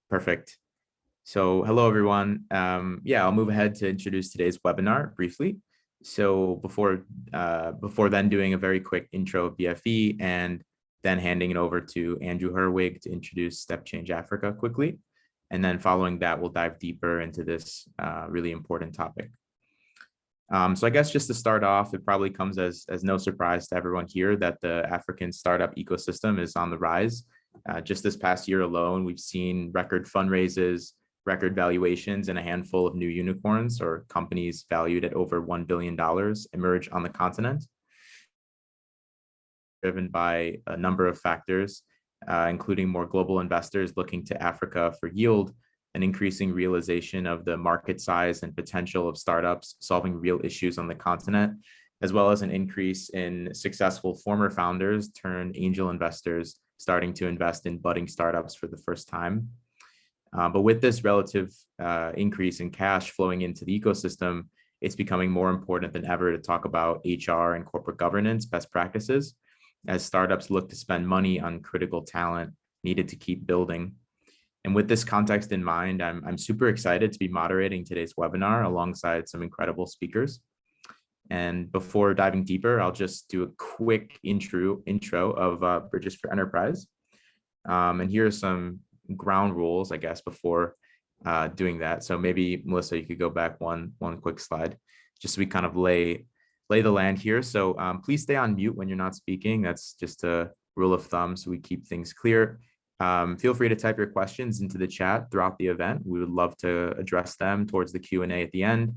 Perfect. So hello, everyone. I'll move ahead to introduce today's webinar briefly. So before then doing a very quick intro of BfE and then handing it over to Andrew Herweg to introduce Stepchange Africa quickly. And then following that, we'll dive deeper into this really important topic. So I guess just to start off, it probably comes as no surprise to everyone here that the African startup ecosystem is on the rise. Just this past year alone, we've seen record fundraisers, record valuations, and a handful of new unicorns or companies valued at over $1 billion emerge on the continent, driven by a number of factors, including more global investors looking to Africa for yield, an increasing realization of the market size and potential of startups solving real issues on the continent, as well as an increase in successful former founders turned angel investors starting to invest in budding startups for the first time. But with this relative increase in cash flowing into the ecosystem, it's becoming more important than ever to talk about HR and corporate governance best practices as startups look to spend money on critical talent needed to keep building. And with this context in mind, I'm super excited to be moderating today's webinar alongside some incredible speakers. And before diving deeper, I'll just do a quick intro of Bridges for Enterprise. And here are some ground rules, I guess, before doing that. So maybe Melissa, you could go back one quick slide, just so we kind of lay the land here. So please stay on mute when you're not speaking. That's just a rule of thumb, so we keep things clear. Feel free to type your questions into the chat throughout the event. We would love to address them towards the Q&A at the end.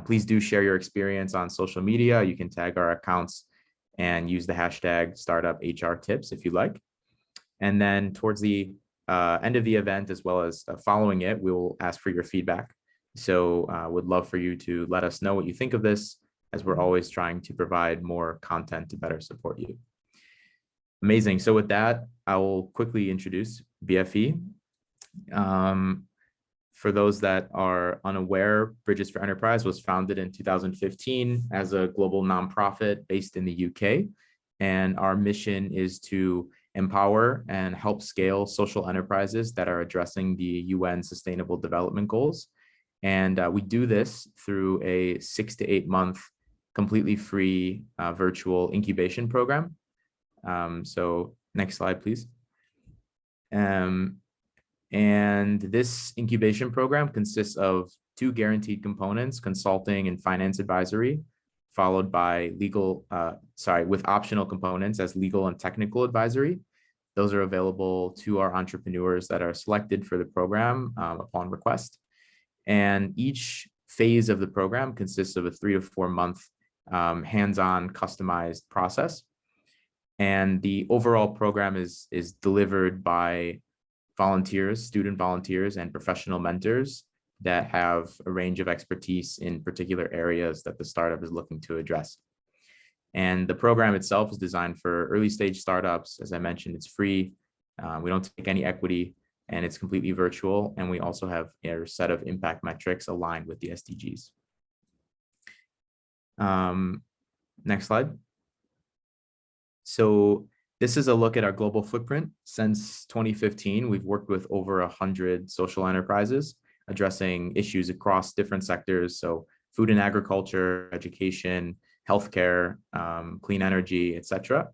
Please do share your experience on social media. You can tag our accounts and use the hashtag #StartupHRTips if you like. And then towards the end of the event, as well as following it, we will ask for your feedback. So would love for you to let us know what you think of this, as we're always trying to provide more content to better support you. Amazing. So with that, I will quickly introduce BfE. For those that are unaware, Bridges for Enterprise was founded in 2015 as a global nonprofit based in the UK. And our mission is to empower and help scale social enterprises that are addressing the UN Sustainable Development Goals. And we do this through a 6 to 8 month completely free virtual incubation program. So next slide, please. And this incubation program consists of 2 guaranteed components: consulting and finance advisory, followed by with optional components as legal and technical advisory. Those are available to our entrepreneurs that are selected for the program upon request. And each phase of the program consists of a 3 to 4 month hands-on customized process. And the overall program is delivered by volunteers, student volunteers, and professional mentors that have a range of expertise in particular areas that the startup is looking to address. And the program itself is designed for early stage startups. As I mentioned, it's free. We don't take any equity, and it's completely virtual. And we also have a set of impact metrics aligned with the SDGs. Next slide. So this is a look at our global footprint. Since 2015, we've worked with over 100 social enterprises addressing issues across different sectors. So food and agriculture, education, healthcare, clean energy, etc.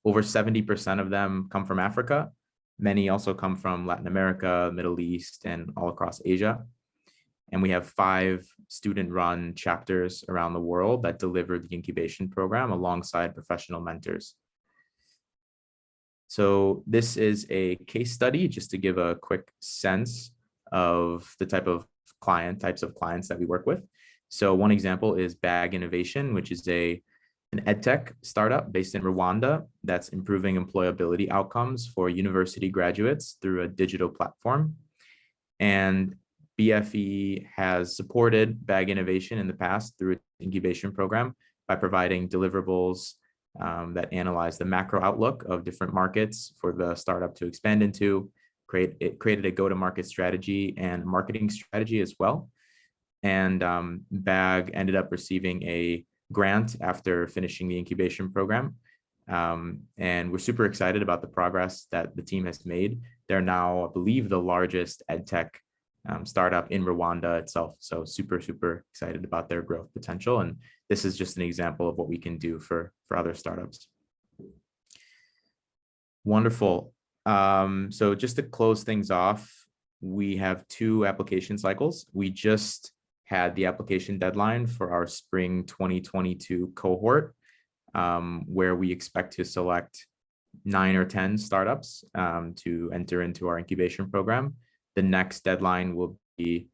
Over 70% of them come from Africa. Many also come from Latin America, Middle East, and all across Asia. And we have 5 student-run chapters around the world that deliver the incubation program alongside professional mentors. So this is a case study just to give a quick sense of the types of clients that we work with. So one example is Bag Innovation, which is an edtech startup based in Rwanda that's improving employability outcomes for university graduates through a digital platform. And BfE has supported Bag Innovation in the past through its incubation program by providing deliverables that analyze the macro outlook of different markets for the startup to expand into. It created a go-to-market strategy and marketing strategy as well. And Bag ended up receiving a grant after finishing the incubation program And we're super excited about the progress that the team has made. They're now, I believe, the largest edtech startup in Rwanda itself. So super, super excited about their growth potential. And this is just an example of what we can do for other startups. Wonderful. So just to close things off, we have 2 application cycles. We just had the application deadline for our spring 2022 cohort, where we expect to select 9 or 10 startups to enter into our incubation program. The next deadline will be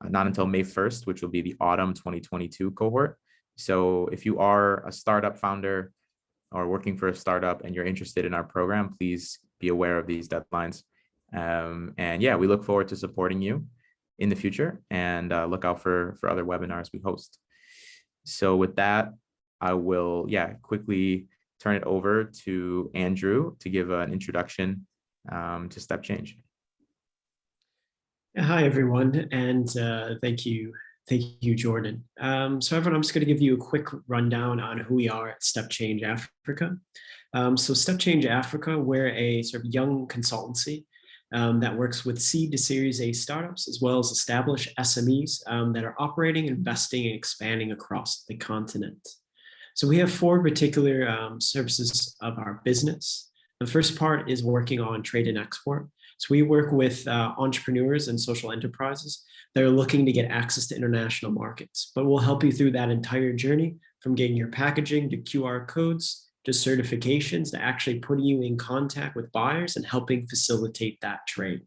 not until May 1st, which will be the autumn 2022 cohort. So if you are a startup founder or working for a startup and you're interested in our program, please be aware of these deadlines. And yeah, we look forward to supporting you in the future, and look out for other webinars we host. So with that, I will quickly turn it over to Andrew to give an introduction to Stepchange. Hi, everyone, and thank you, Jordan. So everyone, I'm just going to give you a quick rundown on who we are at Stepchange Africa. So Stepchange Africa, we're a sort of young consultancy that works with seed to Series A startups, as well as established SMEs that are operating, investing, and expanding across the continent. So we have 4 particular services of our business. The first part is working on trade and export. So we work with entrepreneurs and social enterprises that are looking to get access to international markets, but we'll help you through that entire journey, from getting your packaging to QR codes to certifications, to actually putting you in contact with buyers and helping facilitate that trade.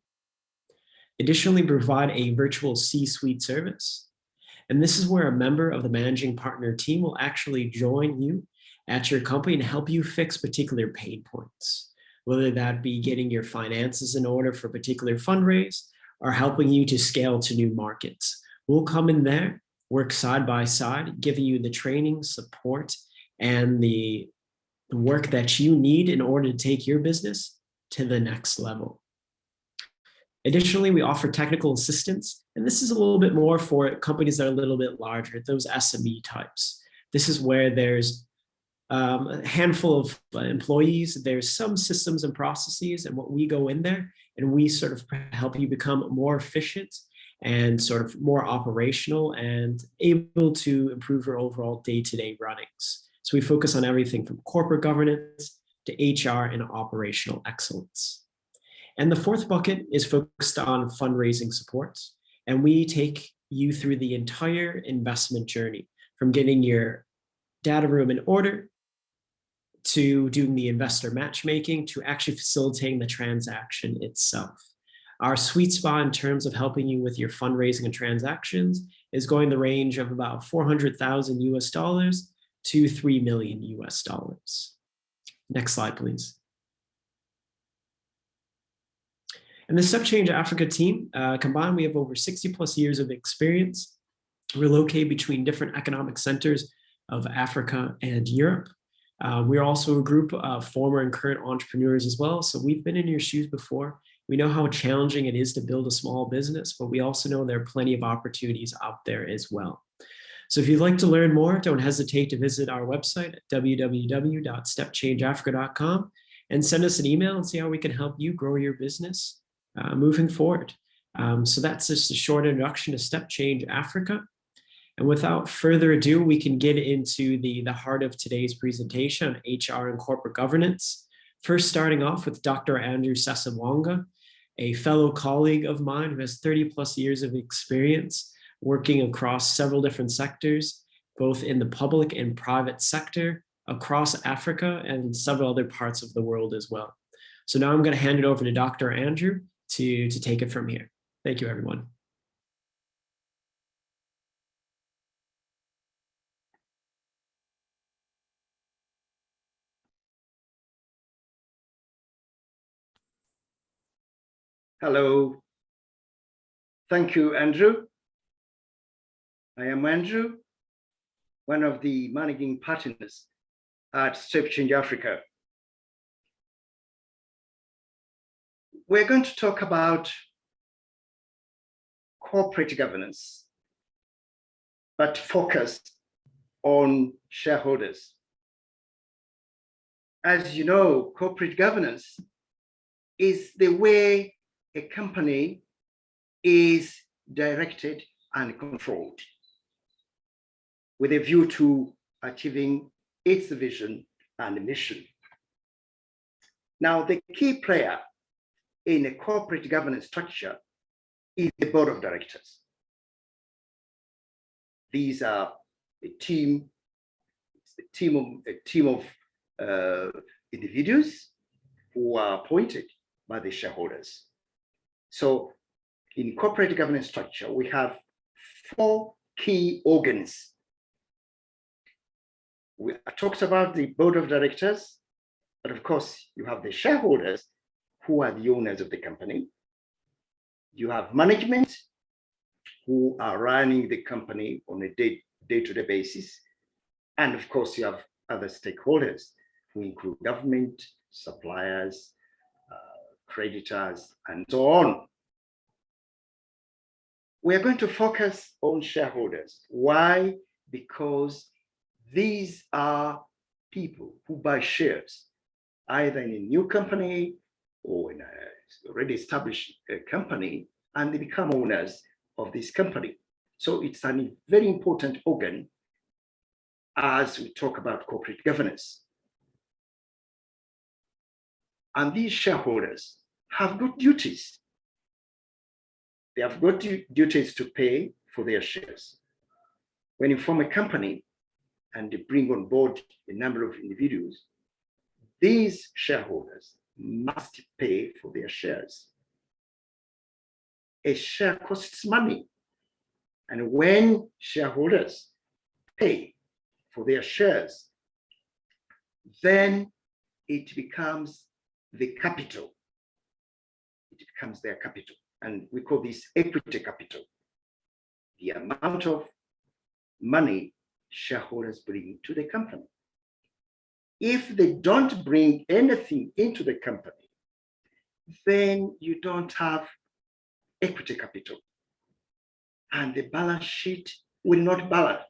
Additionally, provide a virtual C-suite service. And this is where a member of the managing partner team will actually join you at your company and help you fix particular pain points, whether that be getting your finances in order for a particular fundraise or helping you to scale to new markets. We'll come in there, work side by side, giving you the training, support, and the work that you need in order to take your business to the next level. Additionally, we offer technical assistance, and this is a little bit more for companies that are a little bit larger, those SME types. This is where there's a handful of employees, there's some systems and processes, and what we go in there and we sort of help you become more efficient and sort of more operational and able to improve your overall day-to-day runnings. So we focus on everything from corporate governance to HR and operational excellence. And the 4th bucket is focused on fundraising support. And we take you through the entire investment journey, from getting your data room in order to doing the investor matchmaking to actually facilitating the transaction itself. Our sweet spot in terms of helping you with your fundraising and transactions is going the range of about $400,000 US to $3 million US. Next slide, please. And the Stepchange Africa team, combined, we have over 60+ years of experience. We're located between different economic centers of Africa and Europe. We're also a group of former and current entrepreneurs as well. So we've been in your shoes before. We know how challenging it is to build a small business, but we also know there are plenty of opportunities out there as well. So if you'd like to learn more, don't hesitate to visit our website at www.stepchangeafrica.com and send us an email and see how we can help you grow your business moving forward. So that's just a short introduction to Stepchange Africa. And without further ado, we can get into the heart of today's presentation on HR and corporate governance. First, starting off with Dr. Andrew Ssemwanga, a fellow colleague of mine who has 30+ years of experience working across several different sectors, both in the public and private sector across Africa and several other parts of the world as well. So now I'm going to hand it over to Dr. Andrew to take it from here. Thank you, everyone. Hello. Thank you, Andrew. I am Andrew, one of the managing partners at Stepchange Africa. We're going to talk about corporate governance, but focused on shareholders. as you know, corporate governance is the way a company is directed and controlled with a view to achieving its vision and mission. Now, the key player in a corporate governance structure is the board of directors. These are a team of individuals who are appointed by the shareholders. So in corporate governance structure, we have 4 key organs. We talked about the board of directors, but of course you have the shareholders who are the owners of the company. You have management who are running the company on a day-to-day basis. And of course, you have other stakeholders who include government, suppliers, creditors, and so on. We are going to focus on shareholders. Why? Because these are people who buy shares, either in a new company or in an already established company, and they become owners of this company. So it's a very important organ as we talk about corporate governance. And these shareholders have got duties. They have got duties to pay for their shares. When you form a company and they bring on board a number of individuals, these shareholders must pay for their shares. A share costs money. And when shareholders pay for their shares, then it becomes the capital. It becomes their capital. And we call this equity capital. The amount of money shareholders bring to the company. If they don't bring anything into the company, then you don't have equity capital. And the balance sheet will not balance.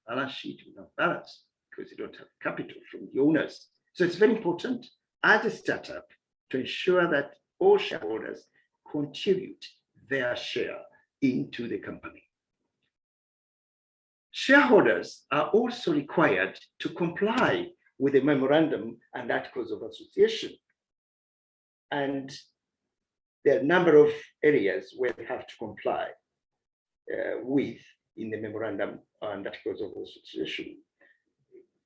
Balance sheet will not balance because you don't have capital from the owners. So it's very important as a startup to ensure that all shareholders contribute their share into the company. Shareholders are also required to comply with the memorandum and articles of association. And there are a number of areas where they have to comply with in the memorandum and articles of association.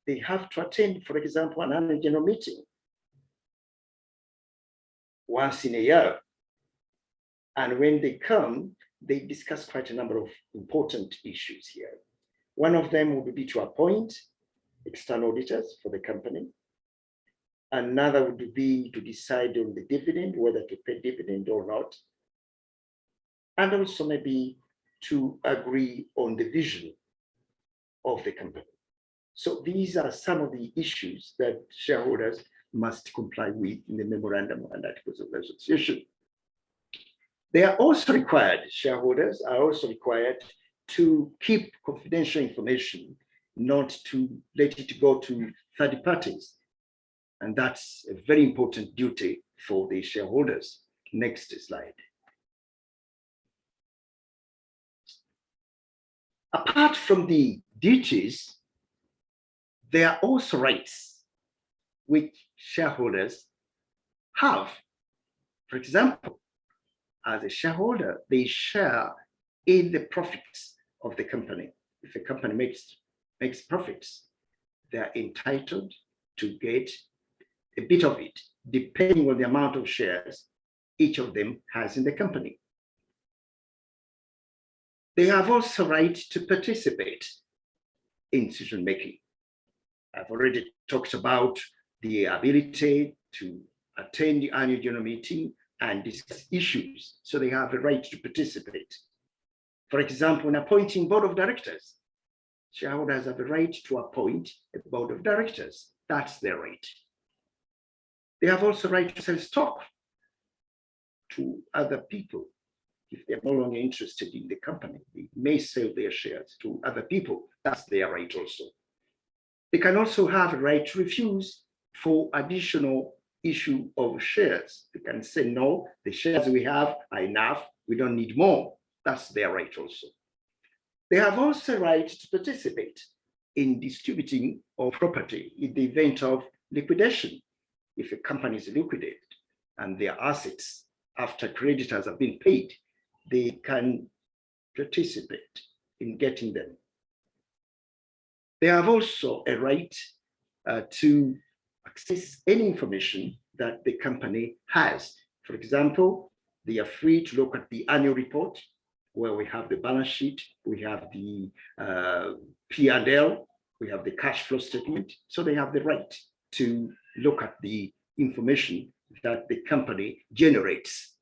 They have to attend, for example, an annual general meeting once in a year. And when they come, they discuss quite a number of important issues here. One of them would be to appoint external auditors for the company. Another would be to decide on the dividend, whether to pay dividend or not. And also maybe to agree on the vision of the company. So these are some of the issues that shareholders must comply with in the memorandum and articles of association. They are also required, shareholders are also required to keep confidential information, not to let it go to third parties. And that's a very important duty for the shareholders. Next slide. Apart from the duties, there are also rights which shareholders have. For example, as a shareholder, they share in the profits of the company. If a company makes profits, they are entitled to get a bit of it, depending on the amount of shares each of them has in the company. They have also right to participate in decision making. I've already talked about the ability to attend the annual general meeting and discuss issues, so they have a right to participate. For example, in appointing board of directors, shareholders have a right to appoint a board of directors. That's their right. They have also right to sell stock to other people. If they're no longer interested in the company, they may sell their shares to other people. That's their right also. They can also have a right to refuse for additional issue of shares. They can say, no, the shares we have are enough, we don't need more. That's their right also. They have also right to participate in distributing of property in the event of liquidation. If a company is liquidated and their assets after creditors have been paid, they can participate in getting them. They have also a right to access any information that the company has. For example, they are free to look at the annual report where we have the balance sheet, we have the P&L, we have the cash flow statement. So they have the right to look at the information that the company generates.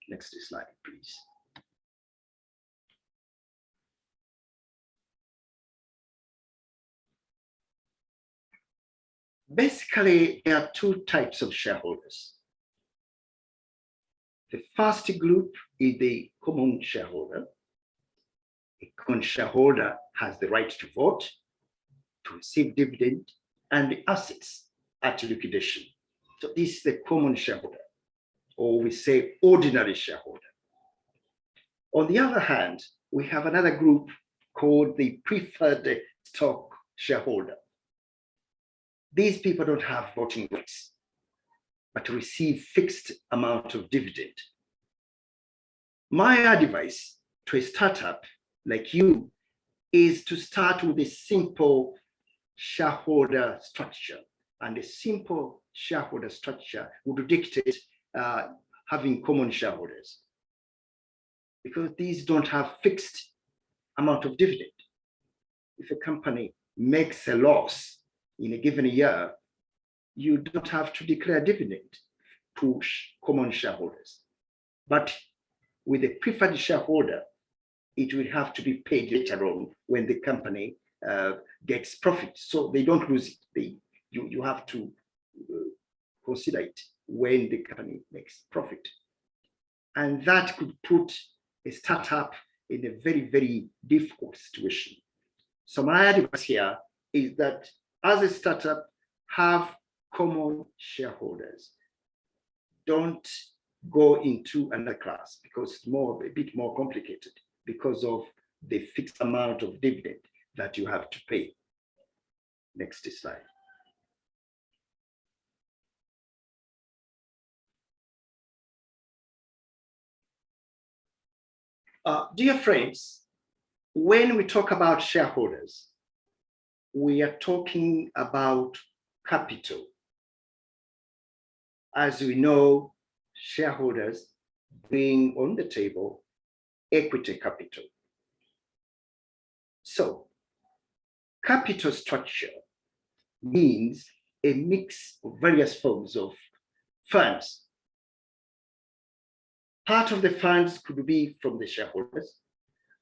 Next slide, please. Basically, there are two types of shareholders. The first group is the common shareholder. A common shareholder has the right to vote, to receive dividend, and the assets at liquidation. So this is the common shareholder, or we say ordinary shareholder. On the other hand, we have another group called the preferred stock shareholder. These people don't have voting rights, but receive fixed amount of dividend. My advice to a startup like you is to start with a simple shareholder structure. And a simple shareholder structure would dictate having common shareholders, because these don't have fixed amount of dividend. If a company makes a loss in a given year, you don't have to declare dividend to common shareholders. But with a preferred shareholder, it will have to be paid later on when the company gets profit. So they don't lose it. You have to consider it when the company makes profit. And that could put a startup in a very, very difficult situation. So my advice here is that as a startup, have common shareholders. Don't go into another class because it's a bit more complicated because of the fixed amount of dividend that you have to pay. Next slide. Dear friends, when we talk about shareholders, we are talking about capital. As we know, shareholders bring on the table equity capital. So, capital structure means a mix of various forms of funds. Part of the funds could be from the shareholders,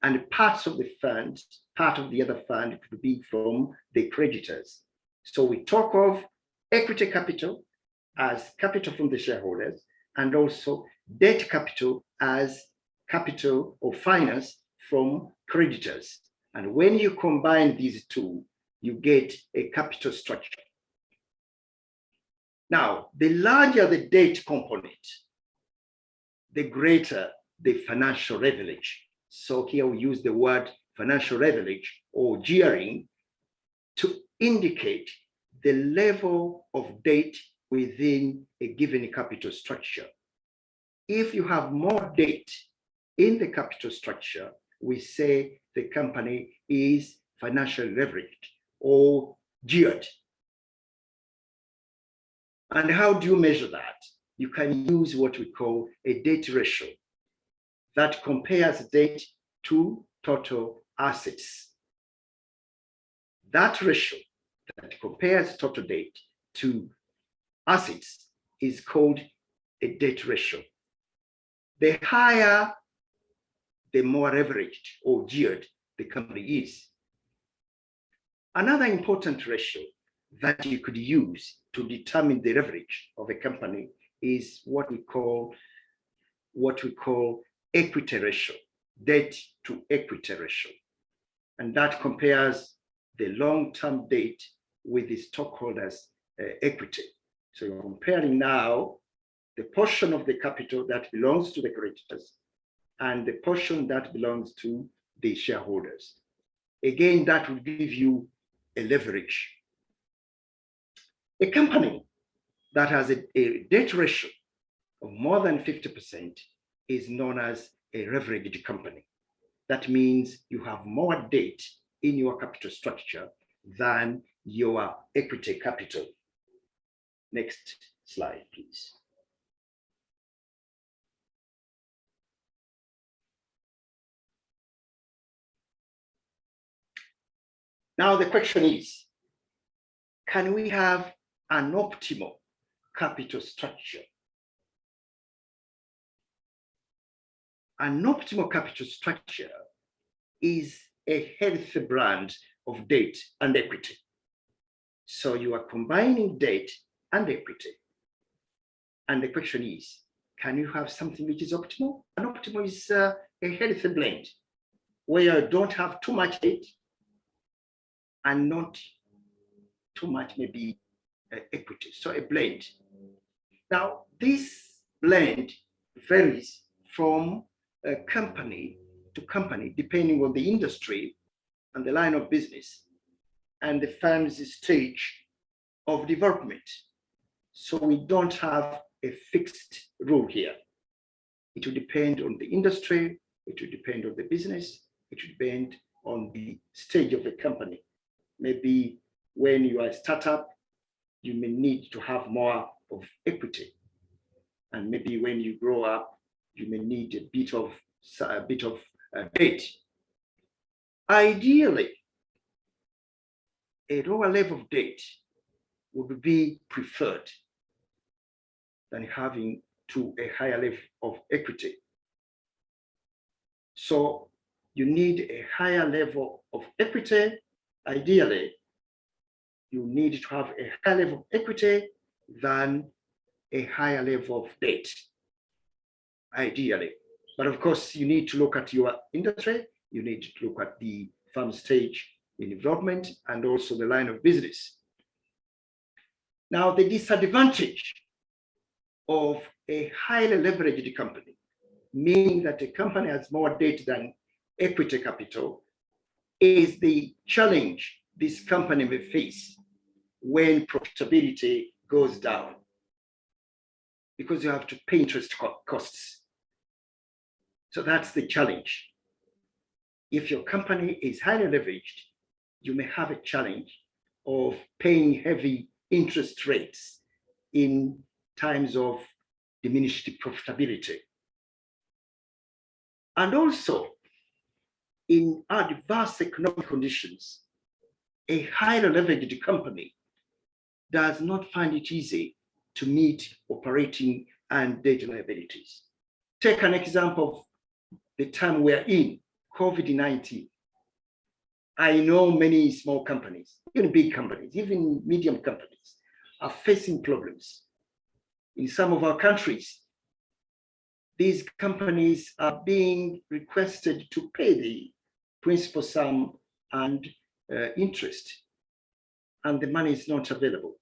and parts of the fund, part of the other fund could be from the creditors. So we talk of equity capital as capital from the shareholders, and also debt capital as capital or finance from creditors. And when you combine these two, you get a capital structure. Now, the larger the debt component, the greater the financial leverage. So here we use the word financial leverage or gearing to indicate the level of debt within a given capital structure. If you have more debt in the capital structure, we say the company is financially leveraged or geared. And how do you measure that? You can use what we call a debt ratio that compares debt to total assets. That ratio that compares total debt to assets is called a debt ratio. The higher, the more leveraged or geared the company is. Another important ratio that you could use to determine the leverage of a company is what we call equity ratio, debt to equity ratio. And that compares the long-term debt with the stockholders' equity. So you're comparing now the portion of the capital that belongs to the creditors and the portion that belongs to the shareholders. Again, that will give you a leverage. A company that has a debt ratio of more than 50% is known as a leveraged company. That means you have more debt in your capital structure than your equity capital. Next slide, please. Now the question is, can we have an optimal capital structure? An optimal capital structure is a healthy blend of debt and equity. So you are combining debt and equity. And the question is, can you have something which is optimal? An optimal is a healthy blend where you don't have too much debt and not too much maybe equity. So a blend. Now, this blend varies from company to company, depending on the industry and the line of business and the firm's stage of development. So we don't have a fixed rule here. It will depend on the industry, it will depend on the business, it will depend on the stage of the company. Maybe when you are a startup, you may need to have more of equity. And maybe when you grow up, you may need a bit of debt. Ideally, a lower level of debt would be preferred than having to a higher level of equity. So you need a higher level of equity. Ideally, you need to have a higher level of equity than a higher level of debt, ideally. But of course, you need to look at your industry, you need to look at the firm stage in development and also the line of business. Now, the disadvantage of a highly leveraged company, meaning that a company has more debt than equity capital, is the challenge this company may face when profitability goes down, because you have to pay interest costs. So that's the challenge. If your company is highly leveraged, you may have a challenge of paying heavy interest rates in times of diminished profitability. And also, in adverse economic conditions, a highly leveraged company does not find it easy to meet operating and debt liabilities. Take an example of the time we're in, COVID-19. I know many small companies, even big companies, even medium companies are facing problems. In some of our countries, these companies are being requested to pay the principal sum and interest, and the money is not available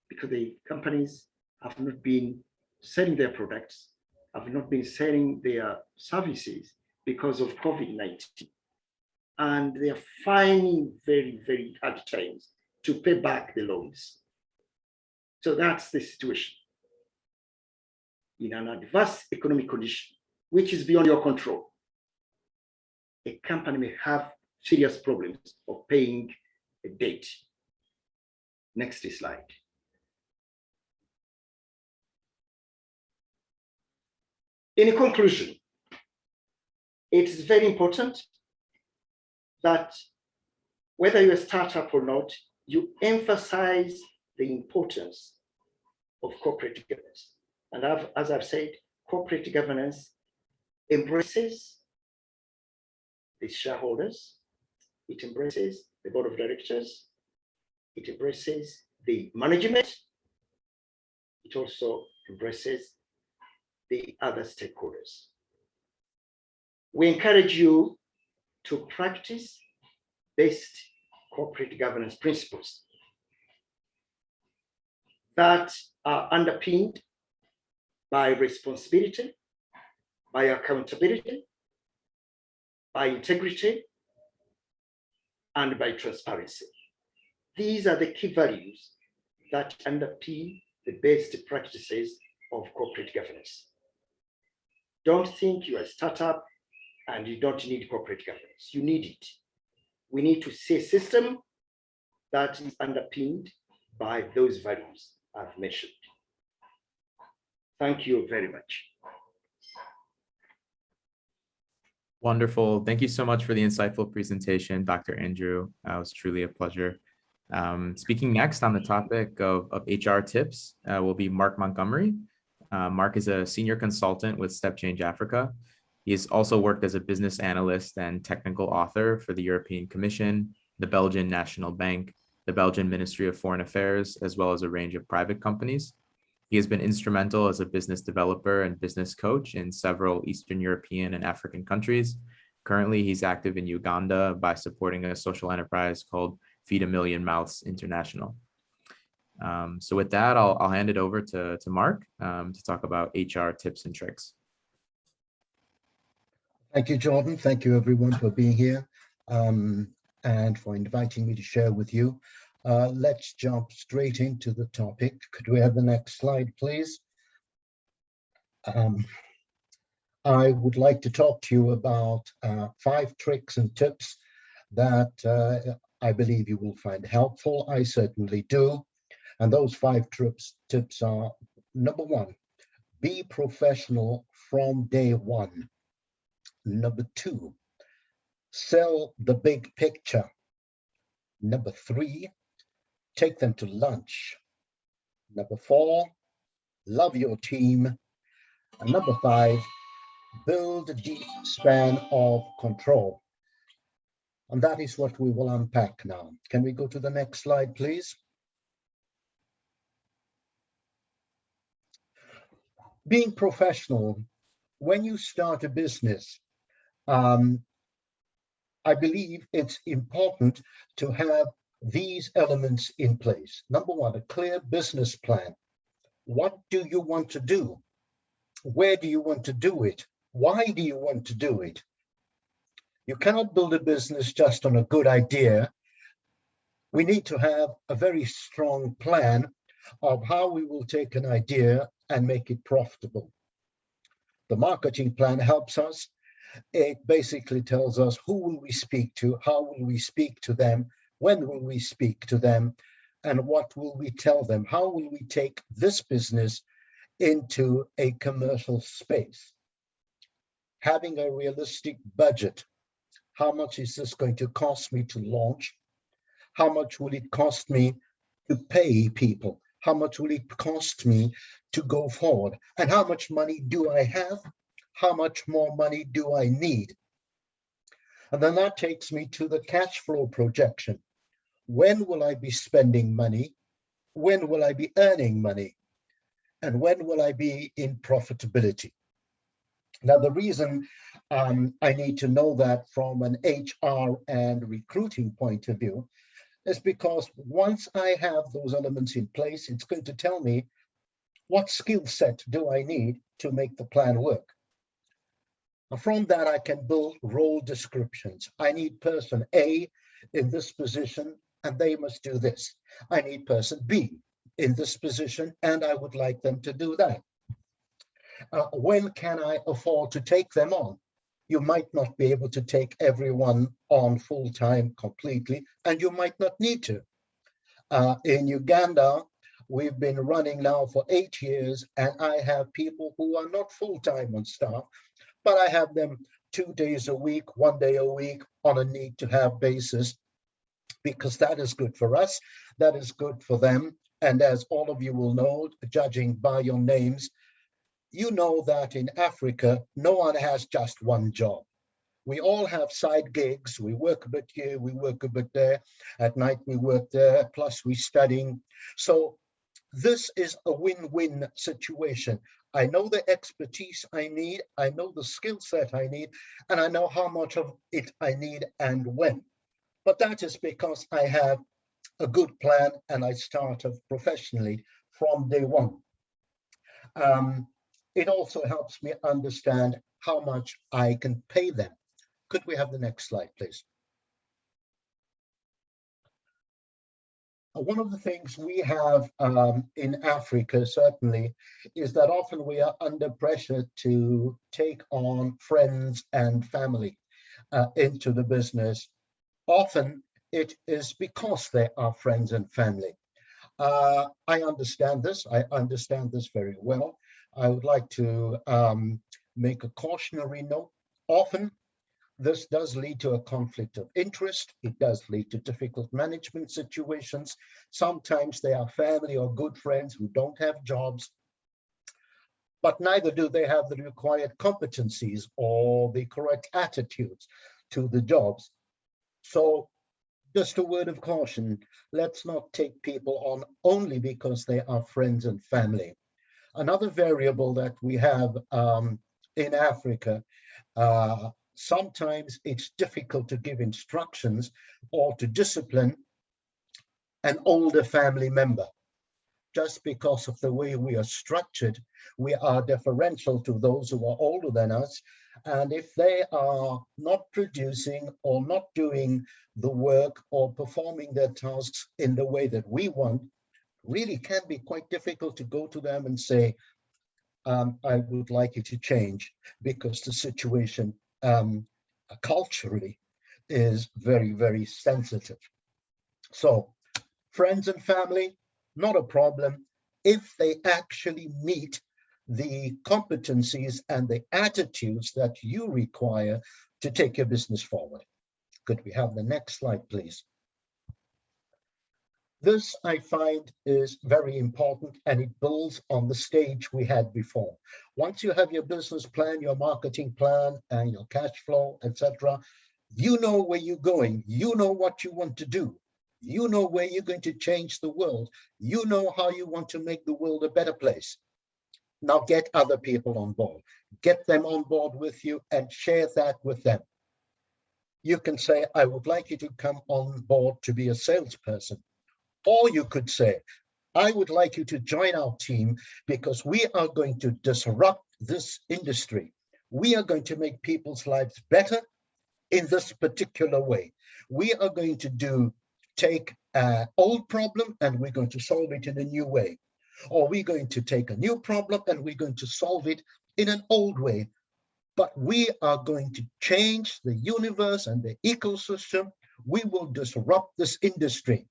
because the companies have not been selling their products, have not been selling their services because of COVID-19. And they are finding very, very hard times to pay back the loans. So that's the situation. In an adverse economic condition, which is beyond your control, a company may have serious problems of paying a debt. Next slide. In conclusion, it is very important that whether you're a startup or not, you emphasize the importance of corporate governance. And as I've said, corporate governance embraces the shareholders, it embraces the board of directors, it embraces the management, it also embraces the other stakeholders. We encourage you to practice best corporate governance principles. that are underpinned by responsibility, by accountability, by integrity, and by transparency. These are the key values that underpin the best practices of corporate governance. Don't think you're a startup and you don't need corporate governance. You need it. We need to see a system that is underpinned by those values I've mentioned. Thank you very much. Wonderful. Thank you so much for the insightful presentation, Dr. Andrew. It was truly a pleasure. Speaking next on the topic of HR tips will be Mark Montgomery. Mark is a senior consultant with Stepchange Africa. He has also worked as a business analyst and technical author for the European Commission, the Belgian National Bank, the Belgian Ministry of Foreign Affairs, as well as a range of private companies. He has been instrumental as a business developer and business coach in several Eastern European and African countries. Currently, he's active in Uganda by supporting a social enterprise called Feed a Million Mouths International. So with that, I'll hand it over to Mark to talk about HR tips and tricks. Thank you, Jordan. Thank you, everyone, for being here and for inviting me to share with you. Let's jump straight into the topic. Could we have the next slide, please? I would like to talk to you about 5 tricks and tips that I believe you will find helpful. I certainly do. And those 5 tips are: number 1, be professional from day one. Number 2, sell the big picture. Number 3, take them to lunch. Number 4, love your team. And number 5, build a deep span of control. And that is what we will unpack now. Can we go to the next slide, please? Being professional, when you start a business, I believe it's important to have these elements in place. Number 1, a clear business plan. What do you want to do? Where do you want to do it? Why do you want to do it? You cannot build a business just on a good idea. We need to have a very strong plan of how we will take an idea and make it profitable. The marketing plan helps us. It basically tells us who will we speak to, how will we speak to them, when will we speak to them, and what will we tell them? How will we take this business into a commercial space? Having a realistic budget. How much is this going to cost me to launch? How much will it cost me to pay people? How much will it cost me to go forward? And how much money do I have? How much more money do I need? And then that takes me to the cash flow projection. When will I be spending money? When will I be earning money? And when will I be in profitability? Now, the reason I need to know that from an HR and recruiting point of view is because once I have those elements in place, it's going to tell me what skill set do I need to make the plan work. And from that, I can build role descriptions. I need person A in this position, and they must do this. I need person B in this position, and I would like them to do that. When can I afford to take them on? You might not be able to take everyone on full-time completely, and you might not need to. In Uganda, we've been running now for 8 years, and I have people who are not full-time on staff, but I have them 2 days a week, 1 day a week on a need-to-have basis, because that is good for us, that is good for them. And as all of you will know, judging by your names, you know that in Africa, no one has just one job. We all have side gigs. We work a bit here, we work a bit there. At night, we work there, plus we're studying. So this is a win-win situation. I know the expertise I need, I know the skill set I need, and I know how much of it I need and when. But that is because I have a good plan and I start professionally from day one. It also helps me understand how much I can pay them. Could we have the next slide, please? One of the things we have in Africa, certainly, is that often we are under pressure to take on friends and family into the business. Often it is because they are friends and family. I understand this. I understand this very well. I would like to make a cautionary note. Often this does lead to a conflict of interest. It does lead to difficult management situations. Sometimes they are family or good friends who don't have jobs, but neither do they have the required competencies or the correct attitudes to the jobs. So just a word of caution, let's not take people on only because they are friends and family. Another variable that we have in Africa, sometimes it's difficult to give instructions or to discipline an older family member. Just because of the way we are structured, we are deferential to those who are older than us. And if they are not producing or not doing the work or performing their tasks in the way that we want, really can be quite difficult to go to them and say, I would like you to change, because the situation culturally is very, very sensitive. So friends and family, not a problem if they actually meet the competencies and the attitudes that you require to take your business forward. Could we have the next slide, please? This, I find, is very important, and it builds on the stage we had before. Once you have your business plan, your marketing plan, and your cash flow, etc., you know where you're going. You know what you want to do. You know where you're going to change the world. You know how you want to make the world a better place. Now get other people on board. Get them on board with you and share that with them. You can say, I would like you to come on board to be a salesperson. Or you could say, I would like you to join our team because we are going to disrupt this industry. We are going to make people's lives better in this particular way. We are going to take an old problem and we're going to solve it in a new way. Or we're going to take a new problem and we're going to solve it in an old way. But we are going to change the universe and the ecosystem. We will disrupt this industry.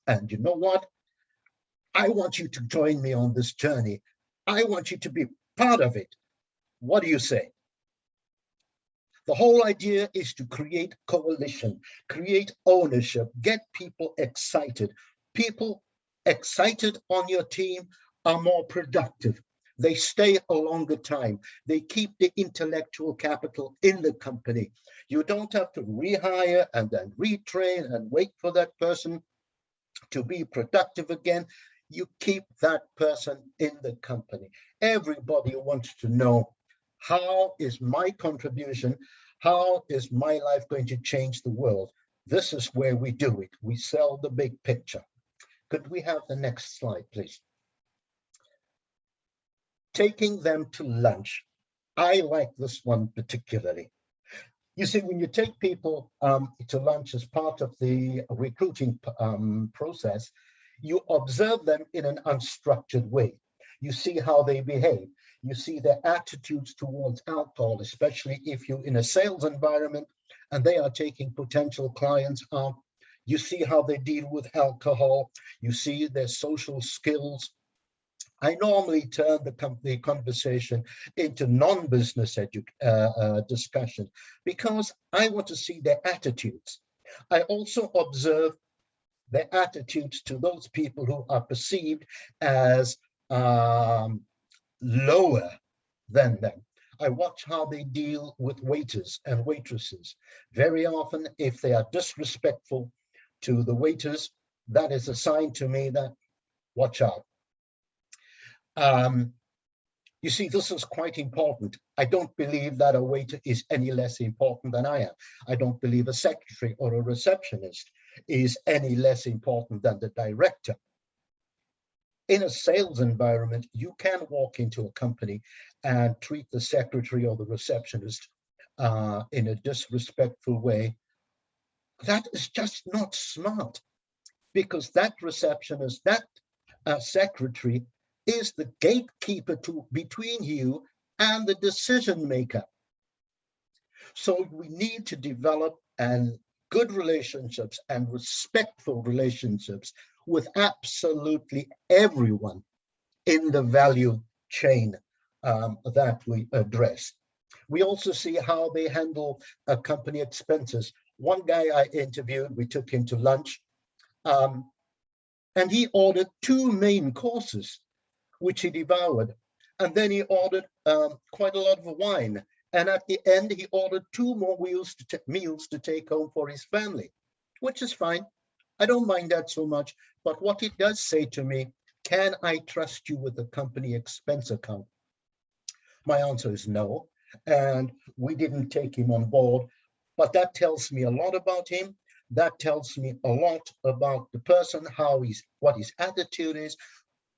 And you know what? I want you to join me on this journey. I want you to be part of it. What do you say? The whole idea is to create coalition, create ownership, get people excited. People excited on your team are more productive. They stay a longer time. They keep the intellectual capital in the company. You don't have to rehire and then retrain and wait for that person to be productive again. You keep that person in the company. Everybody wants to know, how is my contribution? How is my life going to change the world? This is where we do it. We sell the big picture. Could we have the next slide, please? Taking them to lunch. I like this one particularly. You see, when you take people to lunch as part of the recruiting process, you observe them in an unstructured way. You see how they behave. You see their attitudes towards alcohol, especially if you're in a sales environment and they are taking potential clients out. You see how they deal with alcohol. You see their social skills. I normally turn the conversation into non-business discussion because I want to see their attitudes. I also observe their attitudes to those people who are perceived as lower than them. I watch how they deal with waiters and waitresses. Very often, if they are disrespectful to the waiters, that is a sign to me that watch out. You see, this is quite important. I don't believe that a waiter is any less important than I am. I don't believe a secretary or a receptionist is any less important than the director. In a sales environment, you can walk into a company and treat the secretary or the receptionist in a disrespectful way. That is just not smart, because that receptionist, that secretary is the gatekeeper between you and the decision maker. So we need to develop good relationships and respectful relationships with absolutely everyone in the value chain that we address. We also see how they handle company expenses. One guy I interviewed, we took him to lunch, and he ordered 2 main courses, which he devoured. And then he ordered quite a lot of wine. And at the end, he ordered 2 more meals to take home for his family, which is fine. I don't mind that so much. But what it does say to me, can I trust you with the company expense account? My answer is no. And we didn't take him on board. But that tells me a lot about him. That tells me a lot about the person, what his attitude is,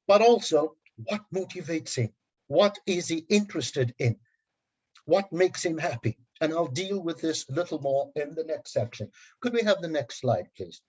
but also what motivates him. What is he interested in? What makes him happy? And I'll deal with this a little more in the next section. Could we have the next slide, please?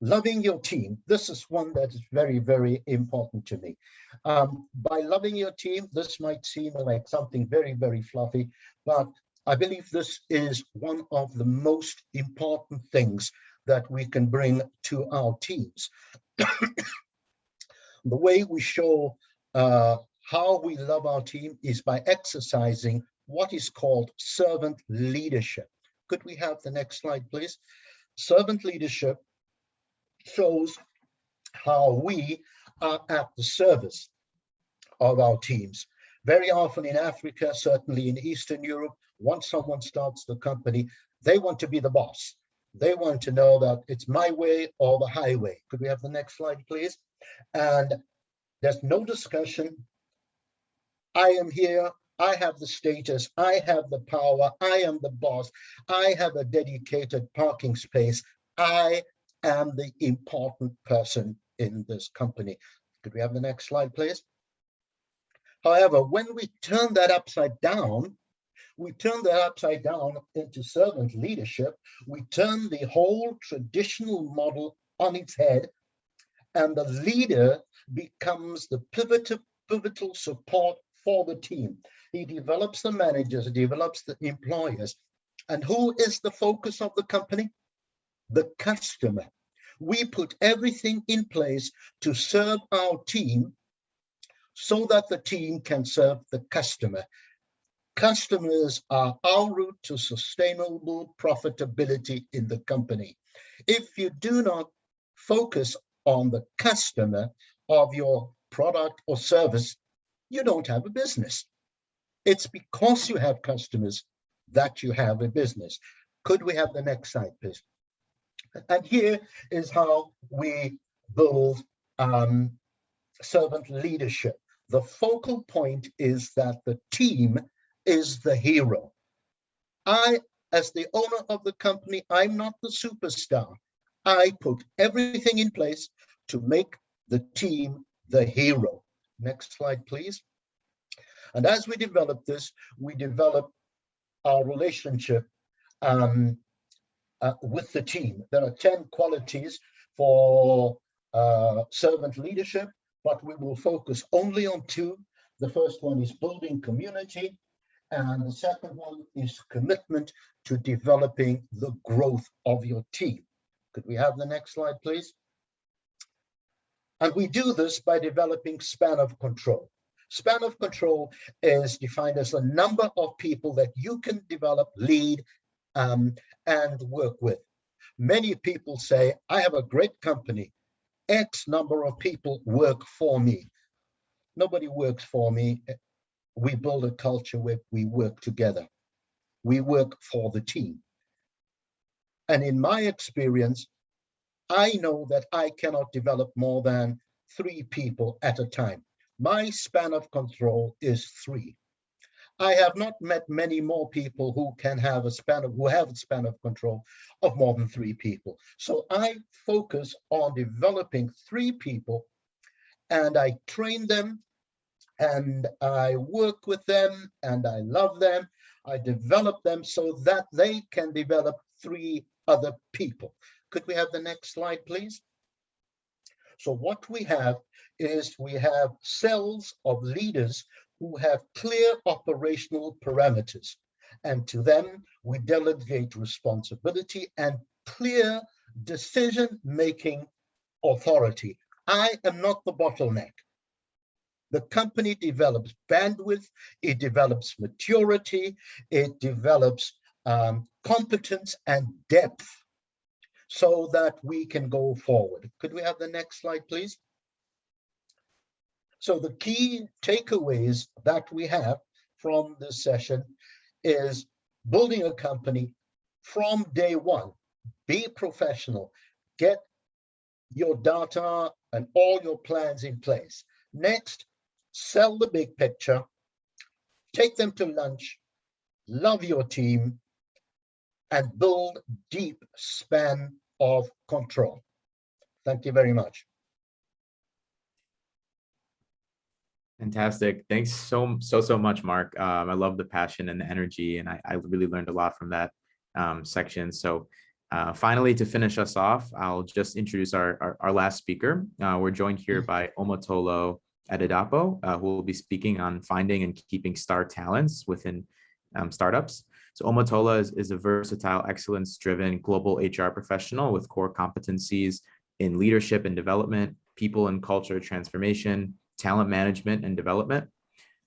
Loving your team. This is one that is very, very important to me. By loving your team, this might seem like something very, very fluffy, but I believe this is one of the most important things that we can bring to our teams. The way we show how we love our team is by exercising what is called servant leadership. Could we have the next slide, please? Servant leadership shows how we are at the service of our teams. Very often in Africa, certainly in Eastern Europe, once someone starts the company, they want to be the boss. They want to know that it's my way or the highway. Could we have the next slide, please? And there's no discussion. I am here. I have the status. I have the power. I am the boss. I have a dedicated parking space. I am the important person in this company. Could we have the next slide, please? However, when we turn that upside down, into servant leadership, we turn the whole traditional model on its head, and the leader becomes the pivotal support for the team. He develops the managers, he develops the employers. And who is the focus of the company? The customer. We put everything in place to serve our team so that the team can serve the customer. Customers are our route to sustainable profitability in the company. If you do not focus on the customer of your product or service, you don't have a business. It's because you have customers that you have a business. Could we have the next slide, please? And here is how we build servant leadership. The focal point is that the team is the hero. I, as the owner of the company, I'm not the superstar. I put everything in place to make the team the hero. Next slide, please. And as we develop this, we develop our relationship with the team. There are 10 qualities for servant leadership, but we will focus only on 2. The first one is building community, and the second one is commitment to developing the growth of your team. Could we have the next slide, please? And we do this by developing span of control. Span of control is defined as the number of people that you can develop, lead, and work with. Many people say, I have a great company. X number of people work for me. Nobody works for me. We build a culture where we work together. We work for the team. And in my experience, I know that I cannot develop more than 3 people at a time. My span of control is 3. I have not met many more people who have a span of control of more than 3 people. So I focus on developing 3 people, and I train them, and I work with them, and I love them. I develop them so that they can develop 3 other people. Could we have the next slide, please? So what we have is we have cells of leaders who have clear operational parameters, and to them we delegate responsibility and clear decision-making authority. I am not the bottleneck. The company develops bandwidth, it develops maturity, it develops competence and depth so that we can go forward. Could we have the next slide, please? So the key takeaways that we have from this session is building a company from day one. Be professional, get your data and all your plans in place. Next, sell the big picture, take them to lunch, love your team, and build deep span of control. Thank you very much. Fantastic. Thanks so much, Mark. I love the passion and the energy, and I really learned a lot from that section. So finally, to finish us off, I'll just introduce our last speaker. We're joined here by Omotola Adedapo, who will be speaking on finding and keeping star talents within startups. So Omotola is a versatile, excellence-driven global HR professional with core competencies in leadership and development, people and culture transformation, talent management and development.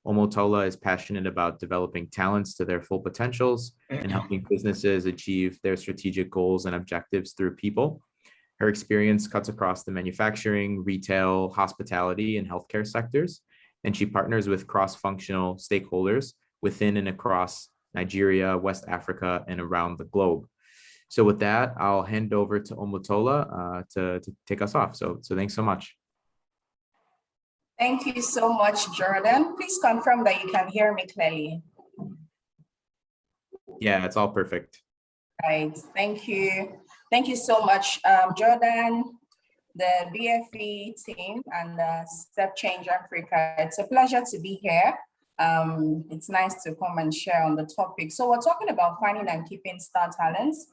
Omotola is passionate about developing talents to their full potentials and helping businesses achieve their strategic goals and objectives through people. Her experience cuts across the manufacturing, retail, hospitality, and healthcare sectors, and she partners with cross-functional stakeholders within and across Nigeria, West Africa, and around the globe. So with that, I'll hand over to Omotola to take us off. So thanks so much. Thank you so much, Jordan. Please confirm that you can hear me clearly. Yeah, it's all perfect. Right, thank you. Thank you so much, Jordan, the BfE team, and Stepchange Africa. It's a pleasure to be here. It's nice to come and share on the topic. So we're talking about finding and keeping star talents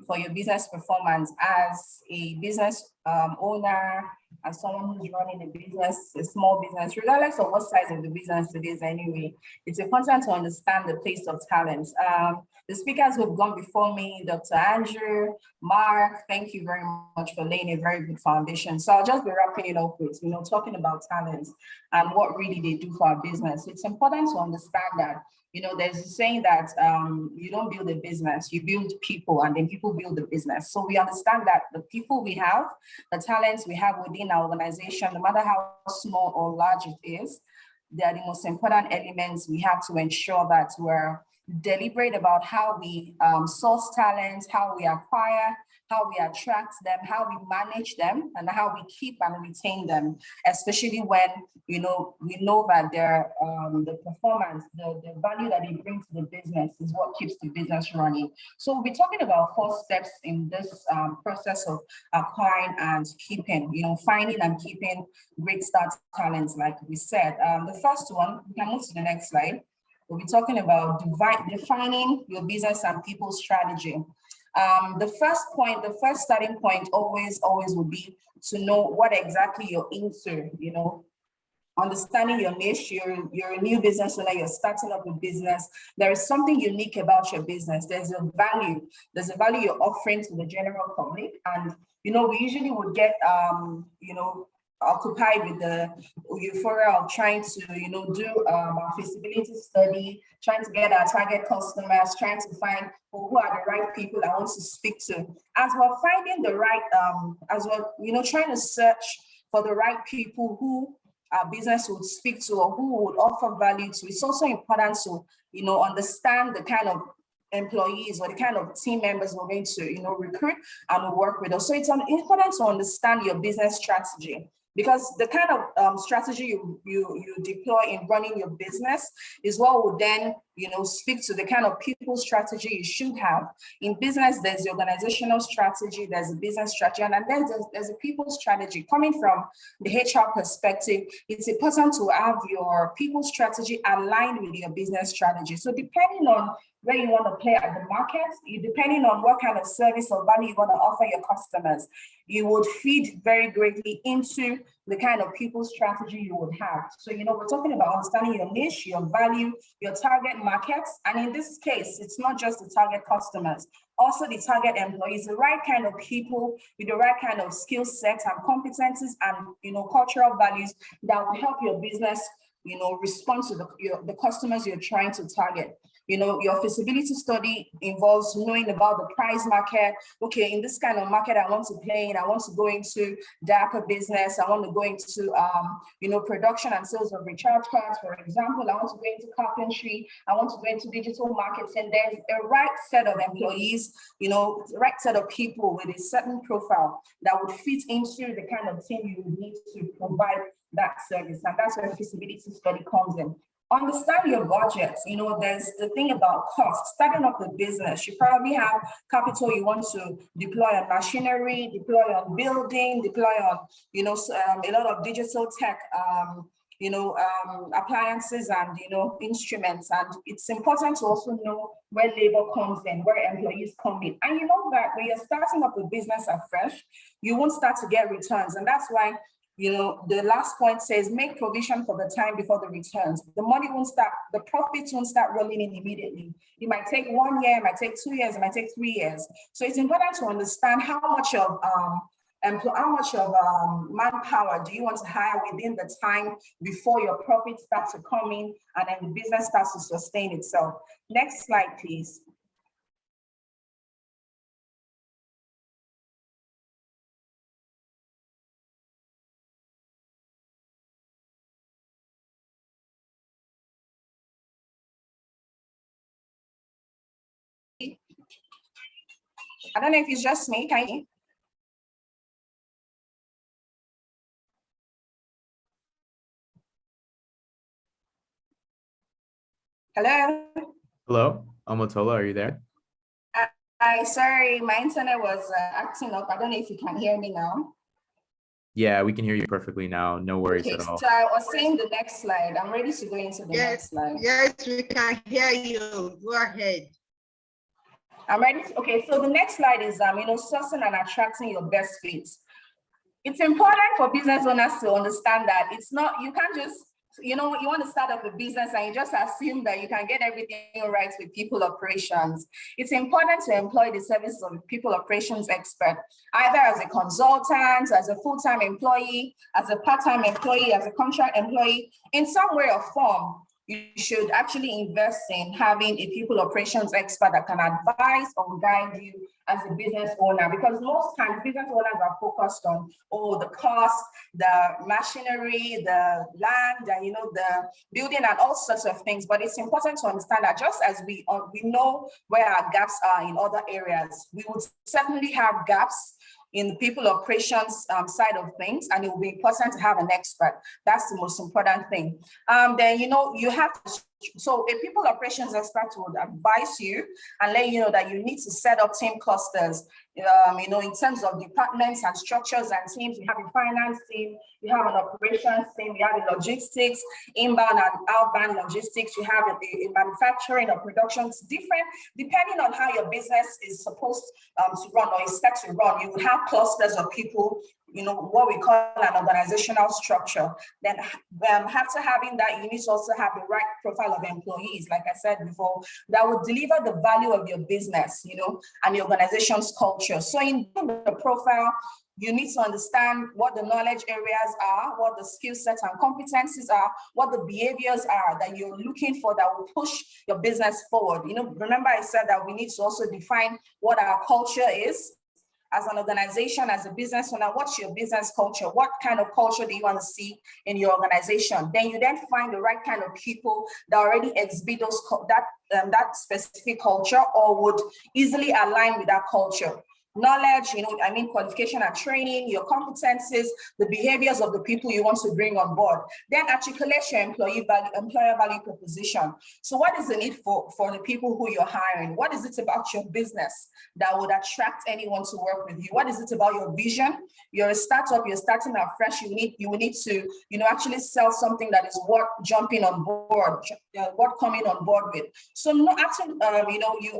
for your business performance as a business owner, as someone who's running a business, a small business, regardless of what size of the business it is anyway. It's important to understand the place of talents. The speakers who have gone before me, Dr. Andrew, Mark, thank you very much for laying a very good foundation. So I'll just be wrapping it up with, talking about talents and what really they do for our business. It's important to understand that, there's a saying that you don't build a business, you build people, and then people build the business. So we understand that the people we have, the talents we have within our organization, no matter how small or large it is, they are the most important elements we have to ensure that we're deliberate about how we source talents, how we acquire, how we attract them, how we manage them, and how we keep and retain them, especially when we know that the performance, the value that they bring to the business is what keeps the business running. So we'll be talking about 4 steps in this process of acquiring and keeping, finding and keeping great star talents, like we said. The first one, we can move to the next slide. We'll be talking about defining your business and people strategy. The first starting point always would be to know what exactly you're into, understanding your niche. You're a new business owner, you're starting up a business. There is something unique about your business. There's a value you're offering to the general public. And, we usually would get, occupied with the euphoria of trying to, do our feasibility study, trying to get our target customers, trying to find who are the right people I want to speak to. As we're finding the right, as we're, trying to search for the right people who our business would speak to or who would offer value to, it's also important to, understand the kind of employees or the kind of team members we're going to, recruit and work with us. So it's important to understand your business strategy. because the kind of strategy you deploy in running your business is what will then, speak to the kind of people strategy you should have. In business, there's the organizational strategy, there's a business strategy, and then there's a people strategy. Coming from the HR perspective, it's important to have your people strategy aligned with your business strategy. So depending on where you want to play at the market, depending on what kind of service or value you want to offer your customers, you would feed very greatly into the kind of people strategy you would have. So, we're talking about understanding your niche, your value, your target markets. And in this case, it's not just the target customers, also the target employees, the right kind of people with the right kind of skill sets and competencies and, cultural values that will help your business, respond to the customers you're trying to target. Your feasibility study involves knowing about the price market. Okay, in this kind of market, I want to play in. I want to go into data business. I want to go into, production and sales of recharge cards, for example. I want to go into carpentry. I want to go into digital marketing. There's a right set of employees, the right set of people with a certain profile that would fit into the kind of team you would need to provide that service. And that's where feasibility study comes in. Understand your budget. There's the thing about cost. Starting up the business, you probably have capital you want to deploy on machinery, deploy on building, deploy on, a lot of digital tech, appliances and, instruments. And it's important to also know where labor comes in, where employees come in. And you know that when you're starting up a business afresh, you won't start to get returns. And that's why the last point says, make provision for the time before the returns. The money won't start, the profits won't start rolling in immediately. It might take 1 year, it might take 2 years, it might take 3 years. So it's important to understand how much of manpower do you want to hire within the time before your profits start to come in and then the business starts to sustain itself. Next slide, please. I don't know if it's just me, can you? Hello? Hello, Omotola, are you there? Sorry, my internet was acting up. I don't know if you can hear me now. Yeah, we can hear you perfectly now. No worries at all. So I was saying the next slide. I'm ready to go into the next slide. Yes, we can hear you. Go ahead. I'm ready. Okay, so the next slide is sourcing and attracting your best fits. It's important for business owners to understand that it's not, you can't just, you want to start up a business and you just assume that you can get everything right with people operations. It's important to employ the services of a people operations expert, either as a consultant, as a full-time employee, as a part-time employee, as a contract employee, in some way or form. You should actually invest in having a people operations expert that can advise or guide you as a business owner, because most times business owners are focused on, the cost, the machinery, the land, and the building and all sorts of things. But it's important to understand that just as we know where our gaps are in other areas, we would certainly have gaps in the people operations side of things, and it will be important to have an expert. That's the most important thing. Then, you have to, so a people operations expert would advise you and let you know that you need to set up team clusters, in terms of departments and structures and teams. You have a finance team, you have an operations team, you have a logistics, inbound and outbound logistics, you have a manufacturing or production, different, depending on how your business is supposed to run or is set to run. You will have clusters of people, what we call an organizational structure. Then after having that, you need to also have the right profile of employees, like I said before, that will deliver the value of your business, and the organization's culture. So in the profile, you need to understand what the knowledge areas are, what the skill sets and competencies are, what the behaviors are that you're looking for that will push your business forward. Remember I said that we need to also define what our culture is. As an organization, as a business owner, what's your business culture? What kind of culture do you want to see in your organization? Then you find the right kind of people that already exhibit that specific culture or would easily align with that culture. knowledge, qualification and training, your competencies, the behaviors of the people you want to bring on board. Then articulate your employer value proposition. So what is the need for the people who you're hiring? What is it about your business that would attract anyone to work with you? What is it about your vision? You're a startup, you're starting out fresh, you will need to, actually sell something that is worth jumping on board, worth coming on board with. So you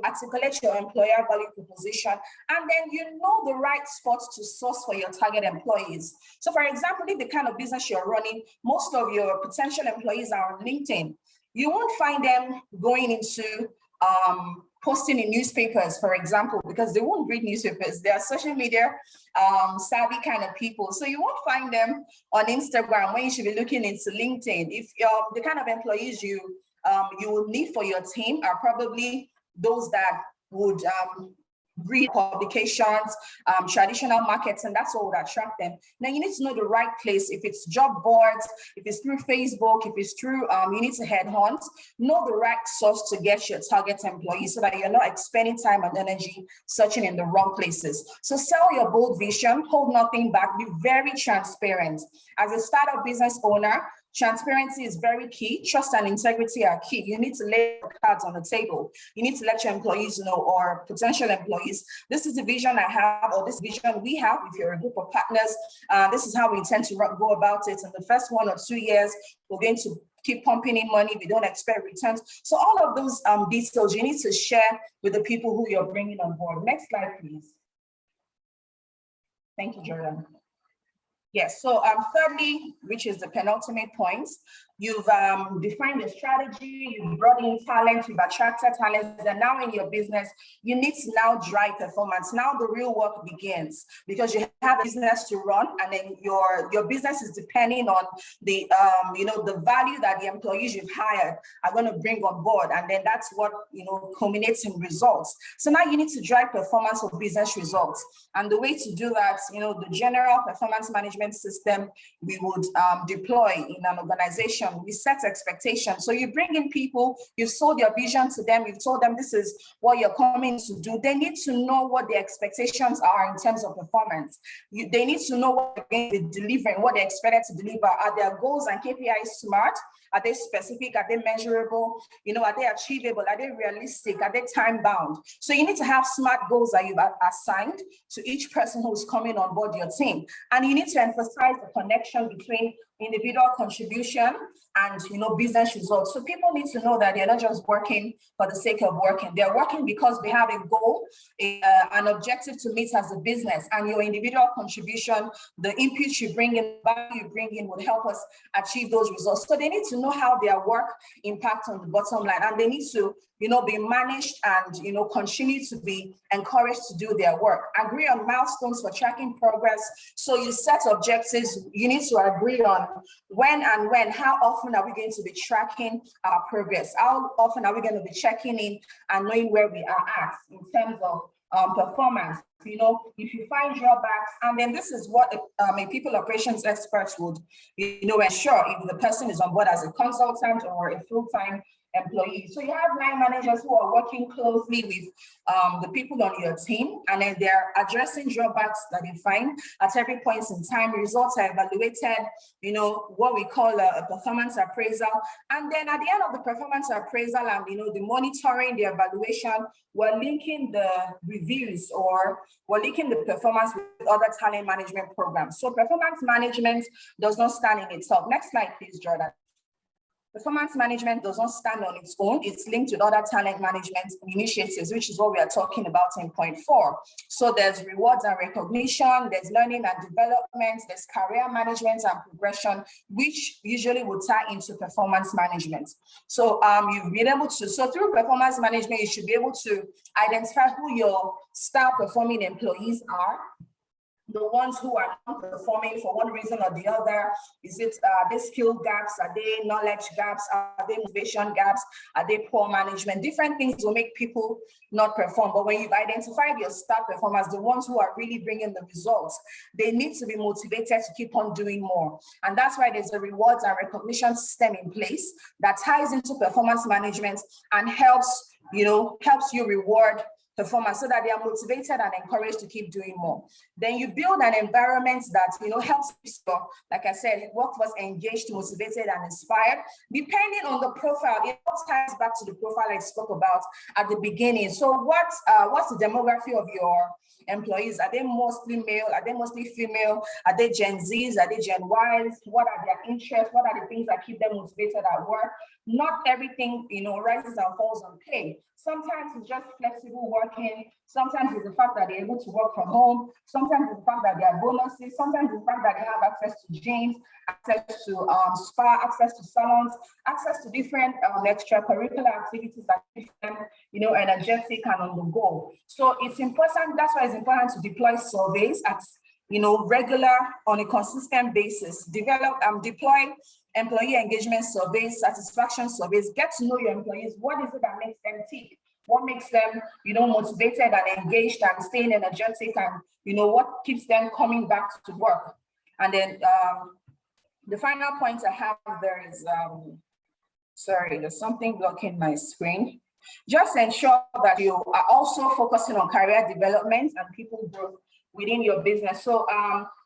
articulate your employer value proposition, and then you know the right spots to source for your target employees. So for example, if the kind of business you're running, most of your potential employees are on LinkedIn, you won't find them going into posting in newspapers, for example, because they won't read newspapers. They are social media savvy kind of people. So you won't find them on Instagram when you should be looking into LinkedIn. If the kind of employees you will need for your team are probably those that would read publications, traditional markets, and that's what would attract them. Now you need to know the right place. If it's job boards, if it's through Facebook, if it's through, you need to headhunt, know the right source to get your target employees so that you're not expending time and energy searching in the wrong places. So sell your bold vision, hold nothing back, be very transparent. As a startup business owner, transparency is very key. Trust and integrity are key. You need to lay the cards on the table. You need to let your employees know, or potential employees, this is the vision I have, or this vision we have. If you're a group of partners, this is how we intend to go about it. In the first 1 or 2 years, we're going to keep pumping in money. We don't expect returns. So all of those details you need to share with the people who you're bringing on board. Next slide, please. Thank you, Jordan. Yes, so thirdly, which is the penultimate point, you've defined a strategy, you've brought in talent, you've attracted talent, and now in your business, you need to now drive performance. Now the real work begins, because you have a business to run, and then your business is depending on the the value that the employees you've hired are going to bring on board, and then that's what culminates in results. So now you need to drive performance of business results, and the way to do that, the general performance management system we would deploy in an organization. We set expectations. So you bring in people, you've sold your vision to them, you've told them this is what you're coming to do. They need to know what the expectations are in terms of performance. They need to know what they're delivering, what they're expected to deliver. Are their goals and KPIs smart? Are they specific? Are they measurable? Are they achievable? Are they realistic? Are they time bound? So you need to have smart goals that you've assigned to each person who's coming on board your team. And you need to emphasize the connection between individual contribution and business results. So people need to know that they're not just working for the sake of working. They're working because they have a goal, an objective to meet as a business, and your individual contribution, the input you bring in, value you bring in, would help us achieve those results. So they need to know how their work impacts on the bottom line, and they need to be managed and continue to be encouraged to do their work. Agree on milestones for tracking progress. So you set objectives. You need to agree on how often are we going to be tracking our progress? How often are we going to be checking in and knowing where we are at in terms of performance? If you find drawbacks, and then this is what a people operations expert would ensure if the person is on board as a consultant or a full-time employee. So you have line managers who are working closely with the people on your team, and then they're addressing drawbacks that they find at every point in time. Results are evaluated, what we call a performance appraisal. And then at the end of the performance appraisal and the monitoring, the evaluation, we're linking the reviews, or we're linking the performance with other talent management programs. So performance management does not stand in itself. Next slide, please, Jordan. Performance management does not stand on its own. It's linked with other talent management initiatives, which is what we are talking about in point 4. So there's rewards and recognition, there's learning and development, there's career management and progression, which usually would tie into performance management. So you've been able to, so through performance management, you should be able to identify who your star performing employees are, the ones who are not performing for one reason or the other. Is it they skill gaps? Are they knowledge gaps? Are they motivation gaps? Are they poor management? Different things will make people not perform. But when you've identified your star performers, the ones who are really bringing the results, they need to be motivated to keep on doing more. And that's why there's a rewards and recognition system in place that ties into performance management and helps you reward performance so that they are motivated and encouraged to keep doing more. Then you build an environment that, you know, helps people, like I said, workforce engaged, motivated, and inspired. Depending on the profile, it all ties back to the profile I spoke about at the beginning. So what's the demography of your employees? Are they mostly male? Are they mostly female? Are they Gen Zs? Are they Gen Ys? What are their interests? What are the things that keep them motivated at work? Not everything, you know, rises and falls on pay. Sometimes it's just flexible working. Sometimes it's the fact that they're able to work from home. Sometimes it's the fact that there are bonuses. Sometimes it's the fact that they have access to gyms, access to spa, access to salons, access to different extracurricular activities that keep them, you know, energetic and on the go. So it's important. That's why it's important to deploy surveys at, you know, regular, on a consistent basis. Develop and deploy employee engagement surveys, satisfaction surveys. Get to know your employees. What is it that makes them tick? What makes them, you know, motivated and engaged and staying energetic, and, you know, what keeps them coming back to work? And then the final point I have there is, sorry, there's something blocking my screen. Just ensure that you are also focusing on career development and people growth within your business. So,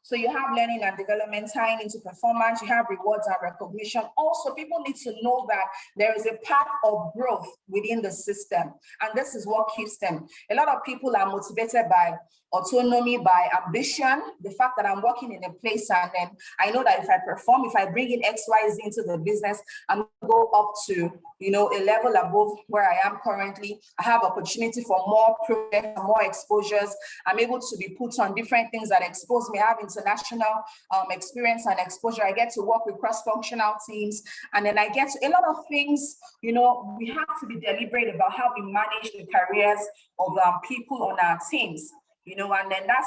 so you have learning and development tying into performance, you have rewards and recognition. Also, people need to know that there is a path of growth within the system, and this is what keeps them. A lot of people are motivated by autonomy, by ambition, the fact that I'm working in a place and then I know that if I perform, if I bring in X, Y, Z into the business, I'm going to go up to, you know, a level above where I am currently. I have opportunity for more projects, more exposures. I'm able to be put on different things that expose me. I have international experience and exposure. I get to work with cross-functional teams, and then I get to a lot of things. You know, we have to be deliberate about how we manage the careers of people on our teams. You know, and then that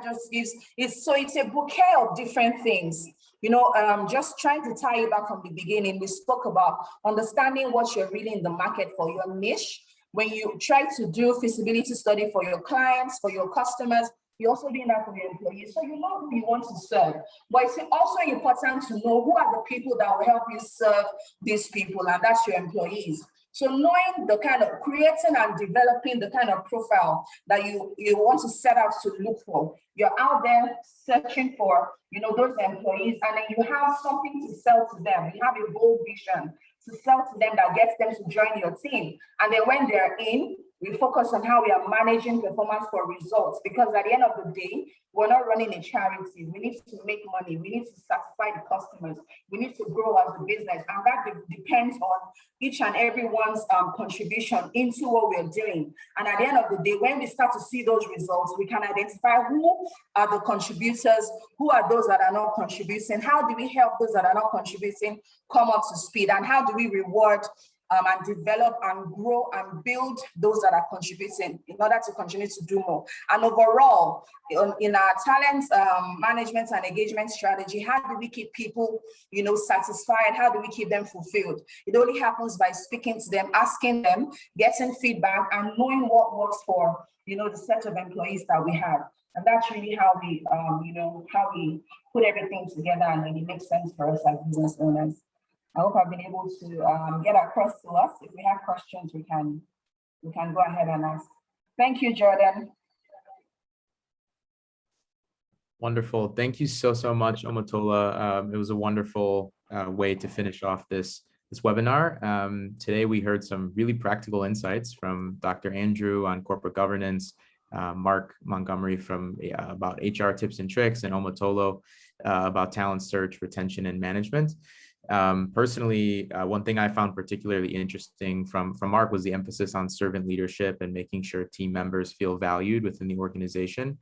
just gives it's a bouquet of different things. You know, just trying to tie it back from the beginning, we spoke about understanding what you're really in the market for, your niche. When you try to do feasibility study for your clients, for your customers, you're also doing that for your employees. So you know who you want to serve. But it's also important to know who are the people that will help you serve these people, and that's your employees. So knowing the kind of creating and developing the kind of profile that you want to set out to look for. You're out there searching for, you know, those employees, and then you have something to sell to them. You have a bold vision to sell to them that gets them to join your team. And then when they're in, we focus on how we are managing performance for results, because at the end of the day, we're not running a charity. We need to make money. We need to satisfy the customers. We need to grow as a business. And that depends on each and everyone's contribution into what we're doing. And at the end of the day, when we start to see those results, we can identify who are the contributors, who are those that are not contributing, how do we help those that are not contributing come up to speed, and how do we reward and develop and grow and build those that are contributing in order to continue to do more. And overall, in our talent management and engagement strategy, how do we keep people, you know, satisfied? How do we keep them fulfilled? It only happens by speaking to them, asking them, getting feedback, and knowing what works for, you know, the set of employees that we have. And that's really how we, you know, how we put everything together, and then it makes sense for us as business owners. I hope I've been able to get across to us. If we have questions, we can go ahead and ask. Thank you, Jordan. Wonderful. Thank you so much, Omotola. It was a wonderful way to finish off this webinar. Today, we heard some really practical insights from Dr. Andrew on corporate governance, Mark Montgomery from about HR tips and tricks, and Omotola about talent search, retention, and management. Personally, one thing I found particularly interesting from Mark was the emphasis on servant leadership and making sure team members feel valued within the organization.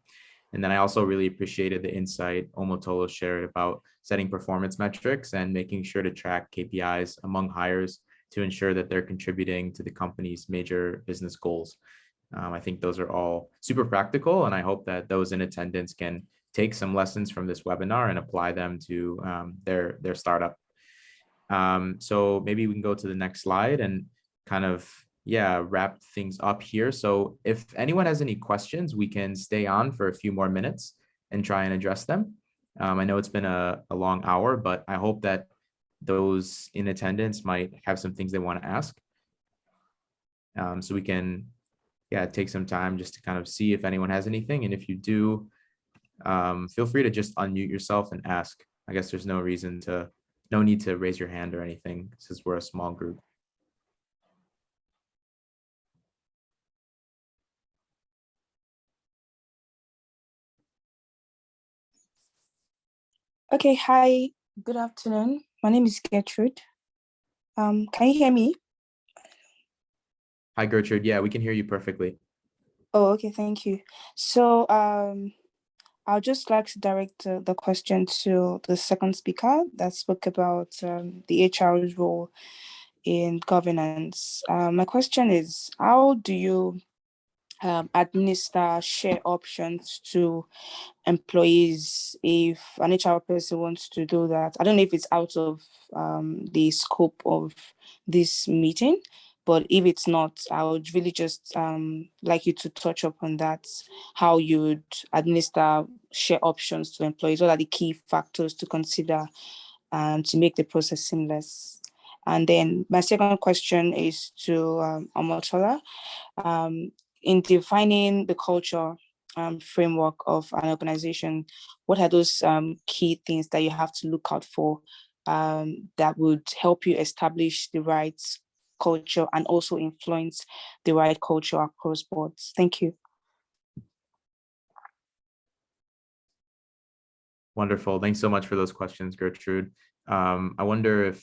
And then I also really appreciated the insight Omotola shared about setting performance metrics and making sure to track KPIs among hires to ensure that they're contributing to the company's major business goals. I think those are all super practical, and I hope that those in attendance can take some lessons from this webinar and apply them to their startup. So maybe we can go to the next slide and kind of, wrap things up here. So if anyone has any questions, we can stay on for a few more minutes and try and address them. I know it's been a long hour, but I hope that those in attendance might have some things they want to ask. So we can yeah, take some time just to kind of see if anyone has anything. And if you do, feel free to just unmute yourself and ask. I guess there's no need to raise your hand or anything since we're a small group. Okay, hi, good afternoon. My name is Gertrude. Can you hear me? Hi, Gertrude. Yeah, we can hear you perfectly. Oh, okay, thank you. So I'll just like to direct the question to the second speaker that spoke about the HR's role in governance. My question is, how do you administer share options to employees if an HR person wants to do that? I don't know if it's out of the scope of this meeting, but if it's not, I would really just like you to touch upon that, how you would administer share options to employees. What are the key factors to consider to make the process seamless? And then my second question is to Omotola. In defining the culture framework of an organization, what are those key things that you have to look out for that would help you establish the right culture and also influence the right culture across boards? Thank you. Wonderful. Thanks so much for those questions, Gertrude. I wonder if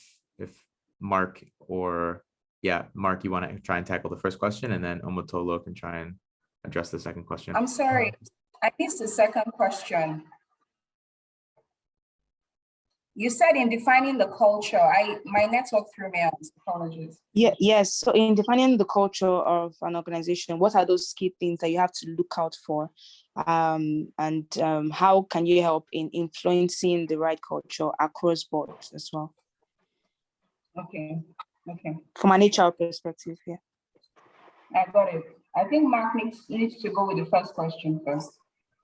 Mark Mark, you want to try and tackle the first question, and then Omotola can try and address the second question. I'm sorry, I missed the second question. You said in defining the culture, my network threw me out, apologies. Yes. So in defining the culture of an organization, what are those key things that you have to look out for? And how can you help in influencing the right culture across boards as well? Okay. From an HR perspective, yeah. I got it. I think Mark needs to go with the first question first.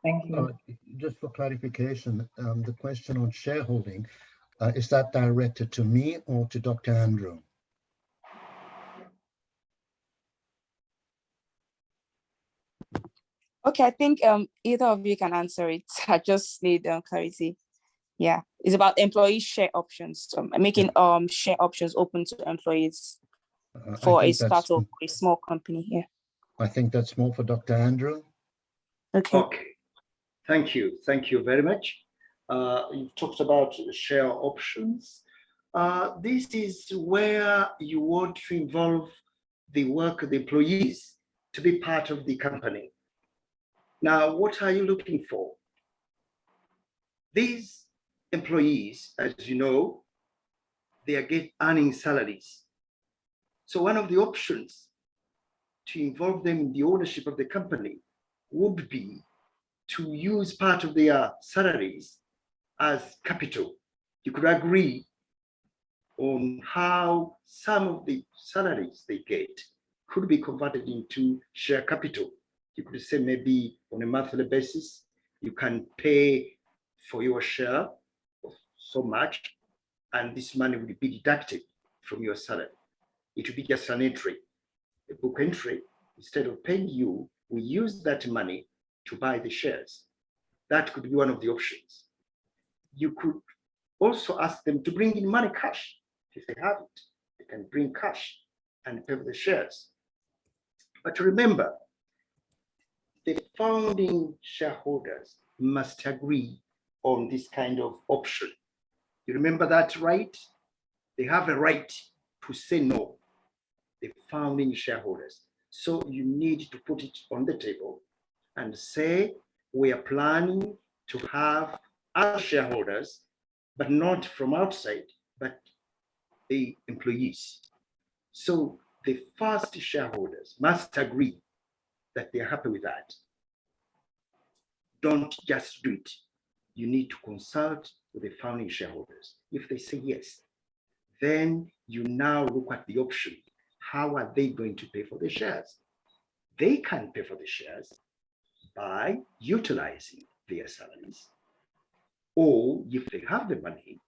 Thank you. Just for clarification, the question on shareholding, is that directed to me or to Dr. Andrew? Okay, I think either of you can answer it. I just need clarity. Yeah, it's about employee share options, making share options open to employees for a startup or a small company. Yeah, I think that's more for Dr. Andrew. Okay, thank you very much. You've talked about share options. This is where you want to involve the work of the employees to be part of the company. Now, what are you looking for? These employees, as you know, they are earning salaries. So one of the options to involve them in the ownership of the company would be to use part of their salaries as capital. You could agree on how some of the salaries they get could be converted into share capital. You could say maybe on a monthly basis, you can pay for your share of so much, and this money will be deducted from your salary. It will be just an entry, a book entry. Instead of paying you, we use that money to buy the shares. That could be one of the options. You could also ask them to bring in money, cash. If they have it, they can bring cash and pay for the shares. But remember, the founding shareholders must agree on this kind of option. You remember that, right? They have a right to say no, the founding shareholders. So you need to put it on the table and say, we are planning to have other shareholders, but not from outside, but the employees. So the first shareholders must agree that they're happy with that. Don't just do it. You need to consult with the founding shareholders. If they say yes, then you now look at the option. How are they going to pay for the shares? They can pay for the shares by utilizing their salaries. Or if they have the money,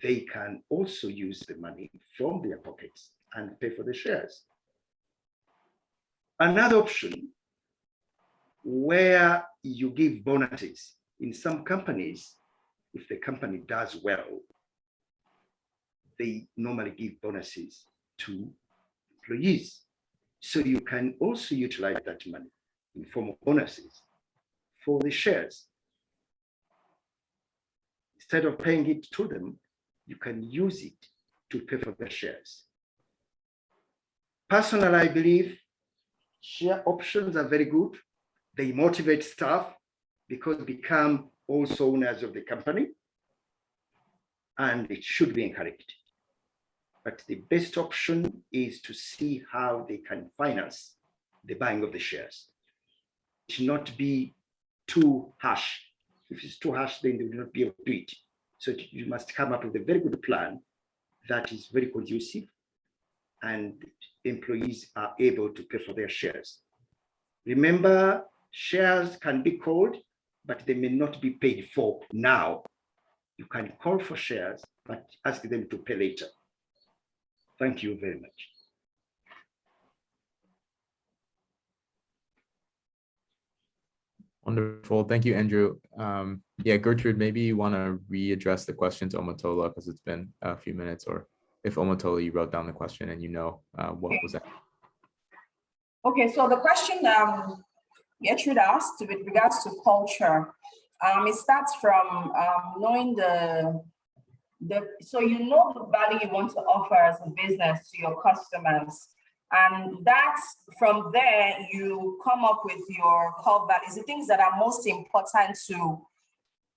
they can also use the money from their pockets and pay for the shares. Another option where you give bonuses. In some companies, if the company does well, they normally give bonuses to employees. So you can also utilize that money in form of bonuses for the shares. Instead of paying it to them, you can use it to pay for the shares. Personally, I believe share options are very good. They motivate staff because they become also owners of the company, and it should be encouraged. But the best option is to see how they can finance the buying of the shares. It should not be too harsh. If it's too harsh, then they will not be able to do it. So you must come up with a very good plan that is very conducive and employees are able to pay for their shares. Remember, shares can be called, but they may not be paid for now. You can call for shares, but ask them to pay later. Thank you very much. Wonderful. Thank you, Andrew. Yeah, Gertrude, maybe you want to readdress the question to Omotola because it's been a few minutes, or if Omotola, you wrote down the question and you know what was that. Okay, so the question Gertrude asked with regards to culture, it starts from knowing so you know the value you want to offer as a business to your customers. And that's from there, you come up with your core values, the things that are most important to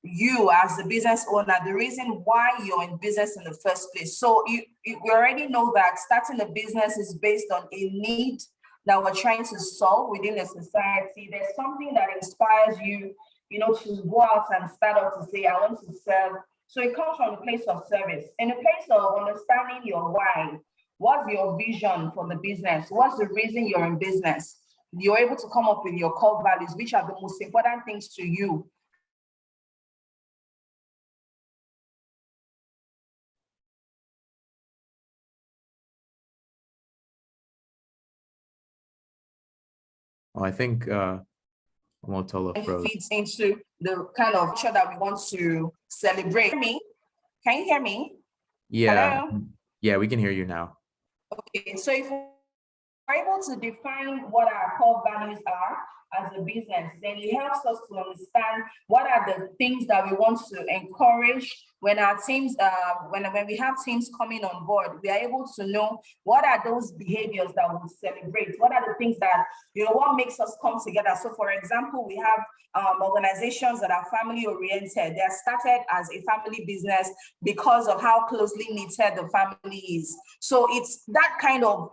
you as the business owner, the reason why you're in business in the first place. So we already know that starting a business is based on a need that we're trying to solve within a society. There's something that inspires you, to go out and start out to say, I want to serve. So it comes from a place of service. In a place of understanding your why. What's your vision for the business? What's the reason you're in business? You're able to come up with your core values, which are the most important things to you. Well, I think Omotola froze. Feeds into the kind of culture that we want to celebrate. Can you hear me? Yeah. Hello? Yeah, we can hear you now. Okay, so if we're able to define what our core values are as a business, then it helps us to understand what are the things that we want to encourage when our teams, when we have teams coming on board. We are able to know what are those behaviors that we celebrate, what are the things that, what makes us come together. So for example, we have organizations that are family oriented. They are started as a family business because of how closely knitted the family is. So it's that kind of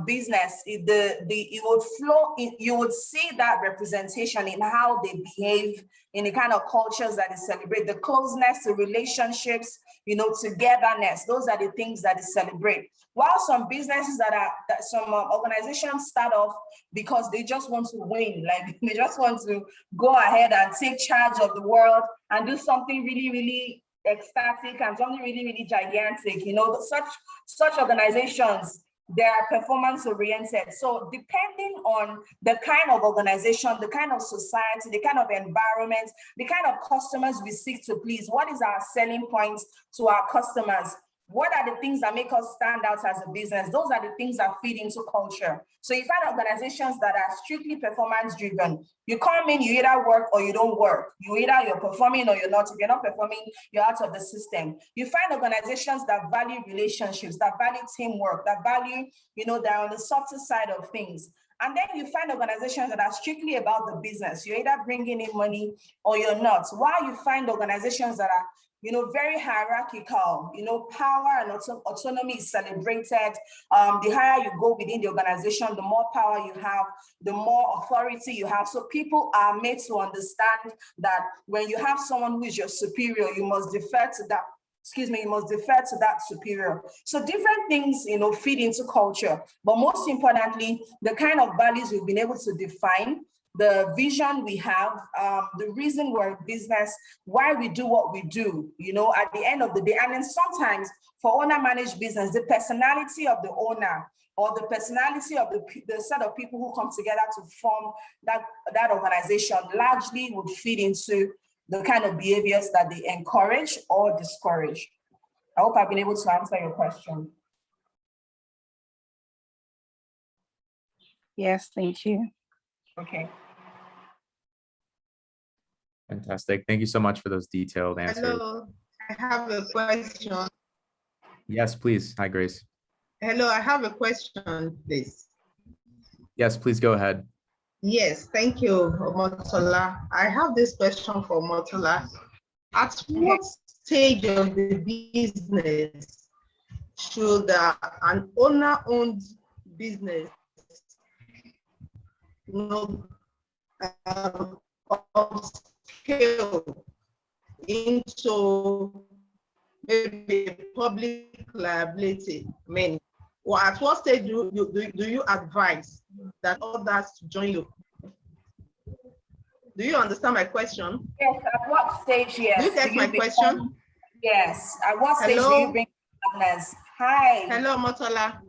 business, it would flow, you would see that representation in how they behave, in the kind of cultures that they celebrate, the closeness, the relationships, togetherness. Those are the things that they celebrate. While some businesses some organizations start off because they just want to win, like they just want to go ahead and take charge of the world and do something really, really ecstatic and something really, really gigantic. Such organizations, they are performance oriented. So depending on the kind of organization, the kind of society, the kind of environment, the kind of customers we seek to please, what is our selling points to our customers? What are the things that make us stand out as a business? Those are the things that feed into culture. So you find organizations that are strictly performance driven. You come in, you either work or you don't work. You're performing or you're not. If you're not performing, you're out of the system. You find organizations that value relationships, that value teamwork, that value, they're on the softer side of things. And then you find organizations that are strictly about the business. You're either bringing in money or you're not. While you find organizations that are very hierarchical, power and autonomy is celebrated. The higher you go within the organization, the more power you have, the more authority you have. So people are made to understand that when you have someone who is your superior, you must defer to that. You must defer to that superior. So different things, feed into culture. But most importantly, the kind of values we've been able to define, the vision we have, the reason we're in business, why we do what we do, at the end of the day. And then sometimes for owner managed business, the personality of the owner or the personality of the set of people who come together to form that organization largely would feed into the kind of behaviors that they encourage or discourage. I hope I've been able to answer your question. Yes, thank you. Okay. Fantastic. Thank you so much for those detailed answers. Hello, I have a question. Yes, please. Hi, Grace. Hello, I have a question, please. Yes, please go ahead. Yes, thank you, Omotola. I have this question for Omotola. At what stage of the business should an owner-owned business upscale into maybe public liability? I mean, or at what stage do you advise that others join you? Do you understand my question? Yes, at what stage, yes. Do you get my question? Yes, at what stage Hello? do you bring partners? Hi. Hello, Omotola.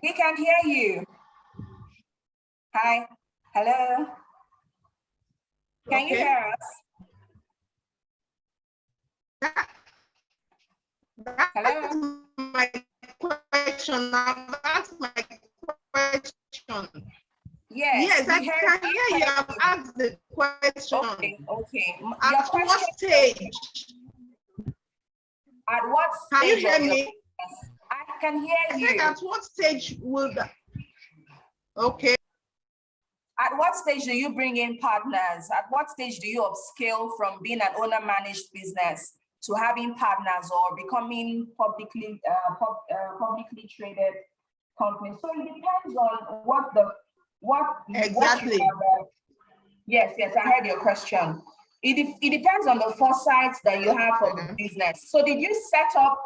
We can hear you. Hi. Hello. Can you hear us? That's my question. Now, that's my question. Yes, I can hear you. I've asked the question. Okay. At what stage? At what Can stage? you hear me? I can hear you. At what stage will that? Okay. At what stage do you bring in partners? At what stage do you upscale from being an owner-managed business to having partners or becoming publicly traded company? So it depends on what exactly. Yes, I heard your question. It depends on the foresight that you have for the business. So did you set up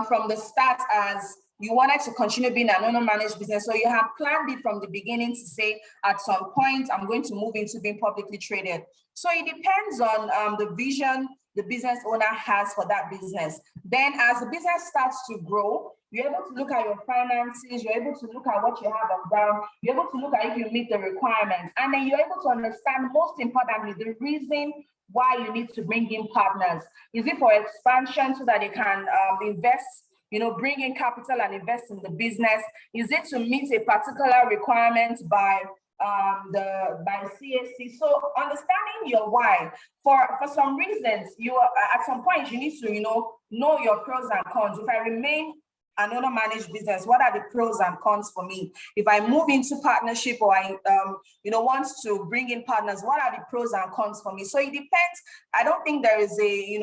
from the start as you wanted to continue being an owner-managed business? So you have planned it from the beginning to say, at some point, I'm going to move into being publicly traded. So it depends on the vision the business owner has for that business. Then as the business starts to grow, you're able to look at your finances, you're able to look at what you have on ground, you're able to look at if you meet the requirements, and then you're able to understand, most importantly, the reason why you need to bring in partners. Is it for expansion so that they can invest, bring in capital and invest in the business? Is it to meet a particular requirement by CAC? So understanding your why. For some reasons, at some point you need to know your pros and cons. If I remain an owner-managed business, what are the pros and cons for me? If I move into partnership or I want to bring in partners, what are the pros and cons for me? So it depends. I don't think there is a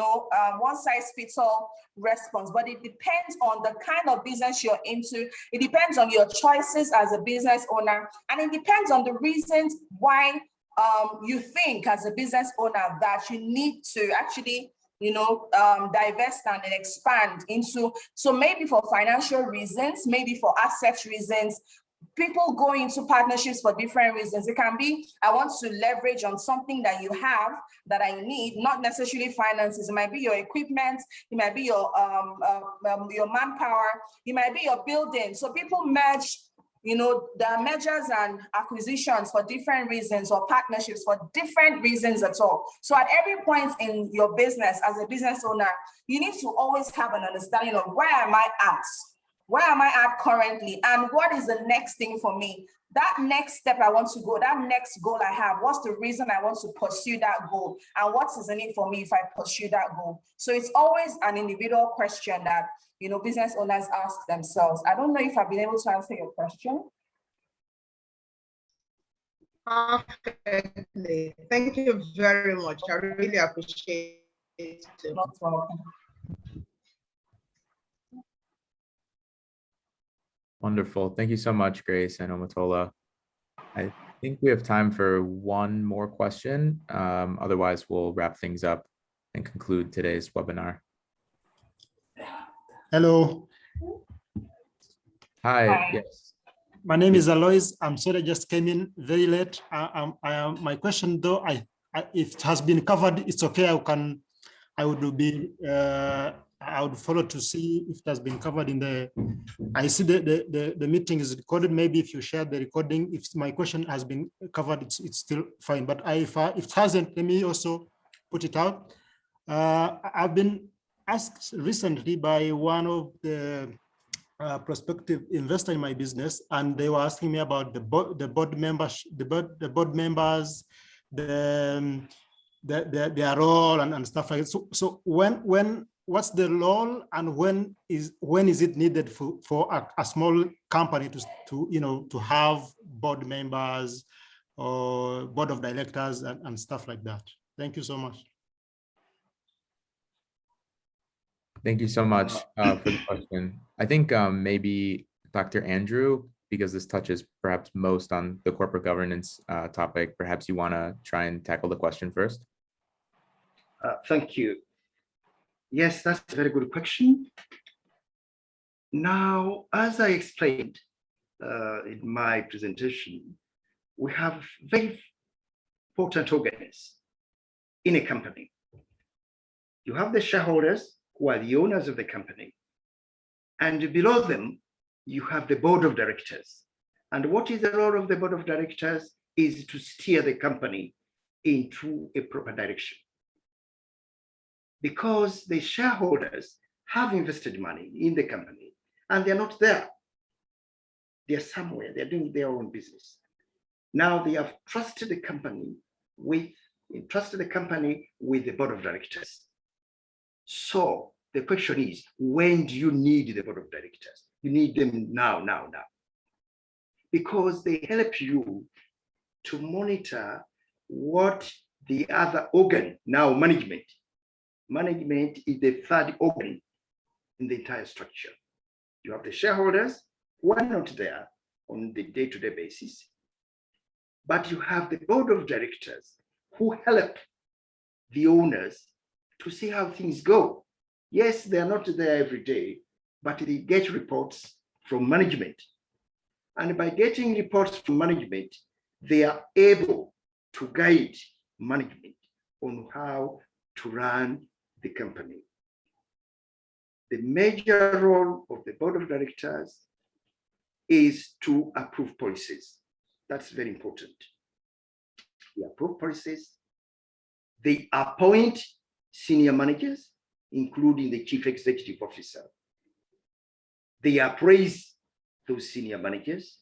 one-size-fits-all response, but it depends on the kind of business you're into. It depends on your choices as a business owner, and it depends on the reasons why you think as a business owner that you need to actually divest and expand into. So maybe for financial reasons, maybe for asset reasons, people go into partnerships for different reasons. It can be, I want to leverage on something that you have that I need, not necessarily finances. It might be your equipment, it might be your manpower, it might be your building. So people merge, there are mergers and acquisitions for different reasons, or partnerships for different reasons at all. So at every point in your business as a business owner, you need to always have an understanding of where am I at? Where am I at currently? And what is the next thing for me? That next step I want to go, that next goal I have, what's the reason I want to pursue that goal? And what is in it for me if I pursue that goal? So it's always an individual question that business owners ask themselves. I don't know if I've been able to answer your question. Perfectly. Thank you very much. I really appreciate it. Not welcome. Wonderful. Thank you so much, Grace and Omotola. I think we have time for one more question. Otherwise, we'll wrap things up and conclude today's webinar. Hello. Hi. Yes. My name is Alois. I'm sorry, I just came in very late. My question, though, if it has been covered, it's okay. I would be I would follow to see if it has been covered in the, I see the meeting is recorded. Maybe if you share the recording, if my question has been covered, it's still fine. But if it hasn't, let me also put it out. I've been asked recently by one of the prospective investor in my business, and they were asking me about the board members, their role and stuff like that. So when what's the role, and when is it needed for a small company to have board members or board of directors and stuff like that? Thank you so much. Thank you so much for the question. I think maybe Dr. Andrew, because this touches perhaps most on the corporate governance topic, perhaps you want to try and tackle the question first. Thank you. Yes, that's a very good question. Now, as I explained in my presentation, we have very important organs in a company. You have the shareholders, who are the owners of the company. And below them, you have the board of directors. And what is the role of the board of directors is to steer the company into a proper direction. Because the shareholders have invested money in the company and they're not there. They're somewhere, they're doing their own business. Now they have trusted the company with the board of directors. So the question is, when do you need the board of directors? You need them now. Because they help you to monitor what the other organ, now management. Management is the third organ in the entire structure. You have the shareholders who are not there on the day-to-day basis, but you have the board of directors who help the owners to see how things go. Yes, they are not there every day, but they get reports from management. And by getting reports from management, they are able to guide management on how to run the company. The major role of the board of directors is to approve policies. That's very important. They approve policies. They appoint senior managers, including the chief executive officer. They appraise those senior managers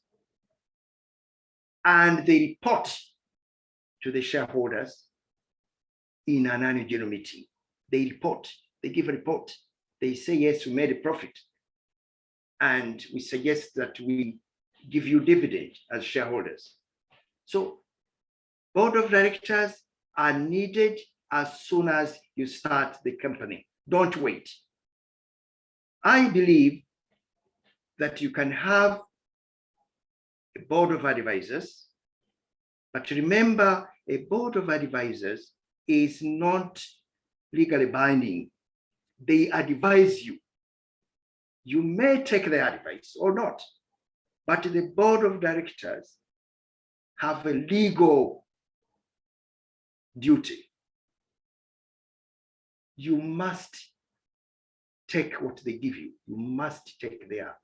and they report to the shareholders in an annual general meeting. They report, they give a report. They say, yes, we made a profit. And we suggest that we give you dividend as shareholders. So board of directors are needed as soon as you start the company. Don't wait. I believe that you can have a board of advisors, but remember, a board of advisors is not legally binding. They advise you. You may take their advice or not, but the board of directors have a legal duty. You must take what they give you. You must take their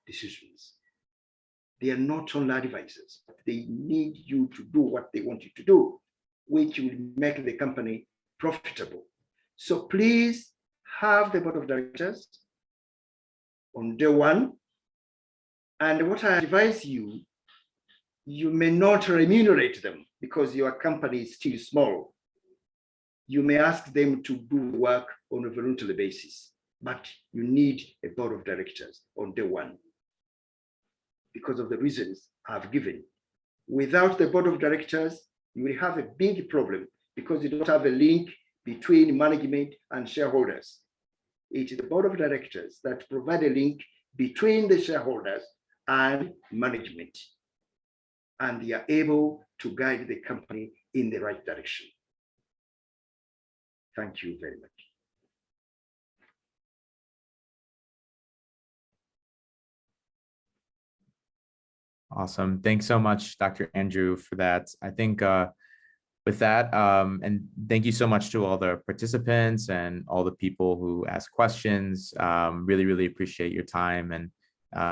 decisions. They are not only advisors, but they need you to do what they want you to do, which will make the company profitable. So please have the board of directors on day one. And what I advise you, you may not remunerate them because your company is still small. You may ask them to do work on a voluntary basis, but you need a board of directors on day one because of the reasons I've given. Without the board of directors, you will have a big problem because you don't have a link between management and shareholders. It is the board of directors that provide a link between the shareholders and management, and they are able to guide the company in the right direction. Thank you very much. Awesome. Thanks so much, Dr. Andrew, for that. I think with that, and thank you so much to all the participants and all the people who asked questions. Really, really appreciate your time, and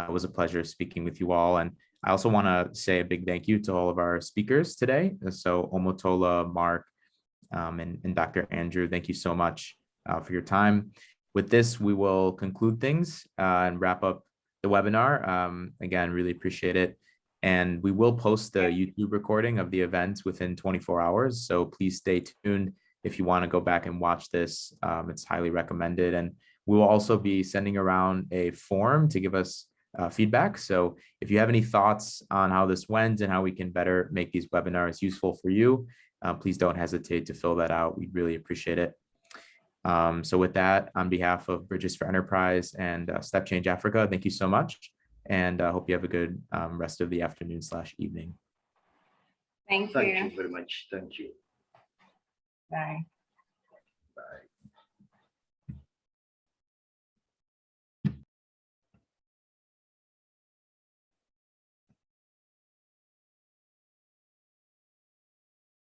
it was a pleasure speaking with you all. And I also want to say a big thank you to all of our speakers today. So Omotola, Mark, and Dr. Andrew, thank you so much for your time. With this, we will conclude things and wrap up the webinar. Again, really appreciate it. And we will post the YouTube recording of the event within 24 hours. So please stay tuned if you want to go back and watch this. It's highly recommended. And we will also be sending around a form to give us feedback. So if you have any thoughts on how this went and how we can better make these webinars useful for you, please don't hesitate to fill that out. We'd really appreciate it. So with that, on behalf of Bridges for Enterprise and Stepchange Africa, thank you so much. And I hope you have a good rest of the afternoon/evening. Thank you. Thank you very much. Thank you. Bye. Bye.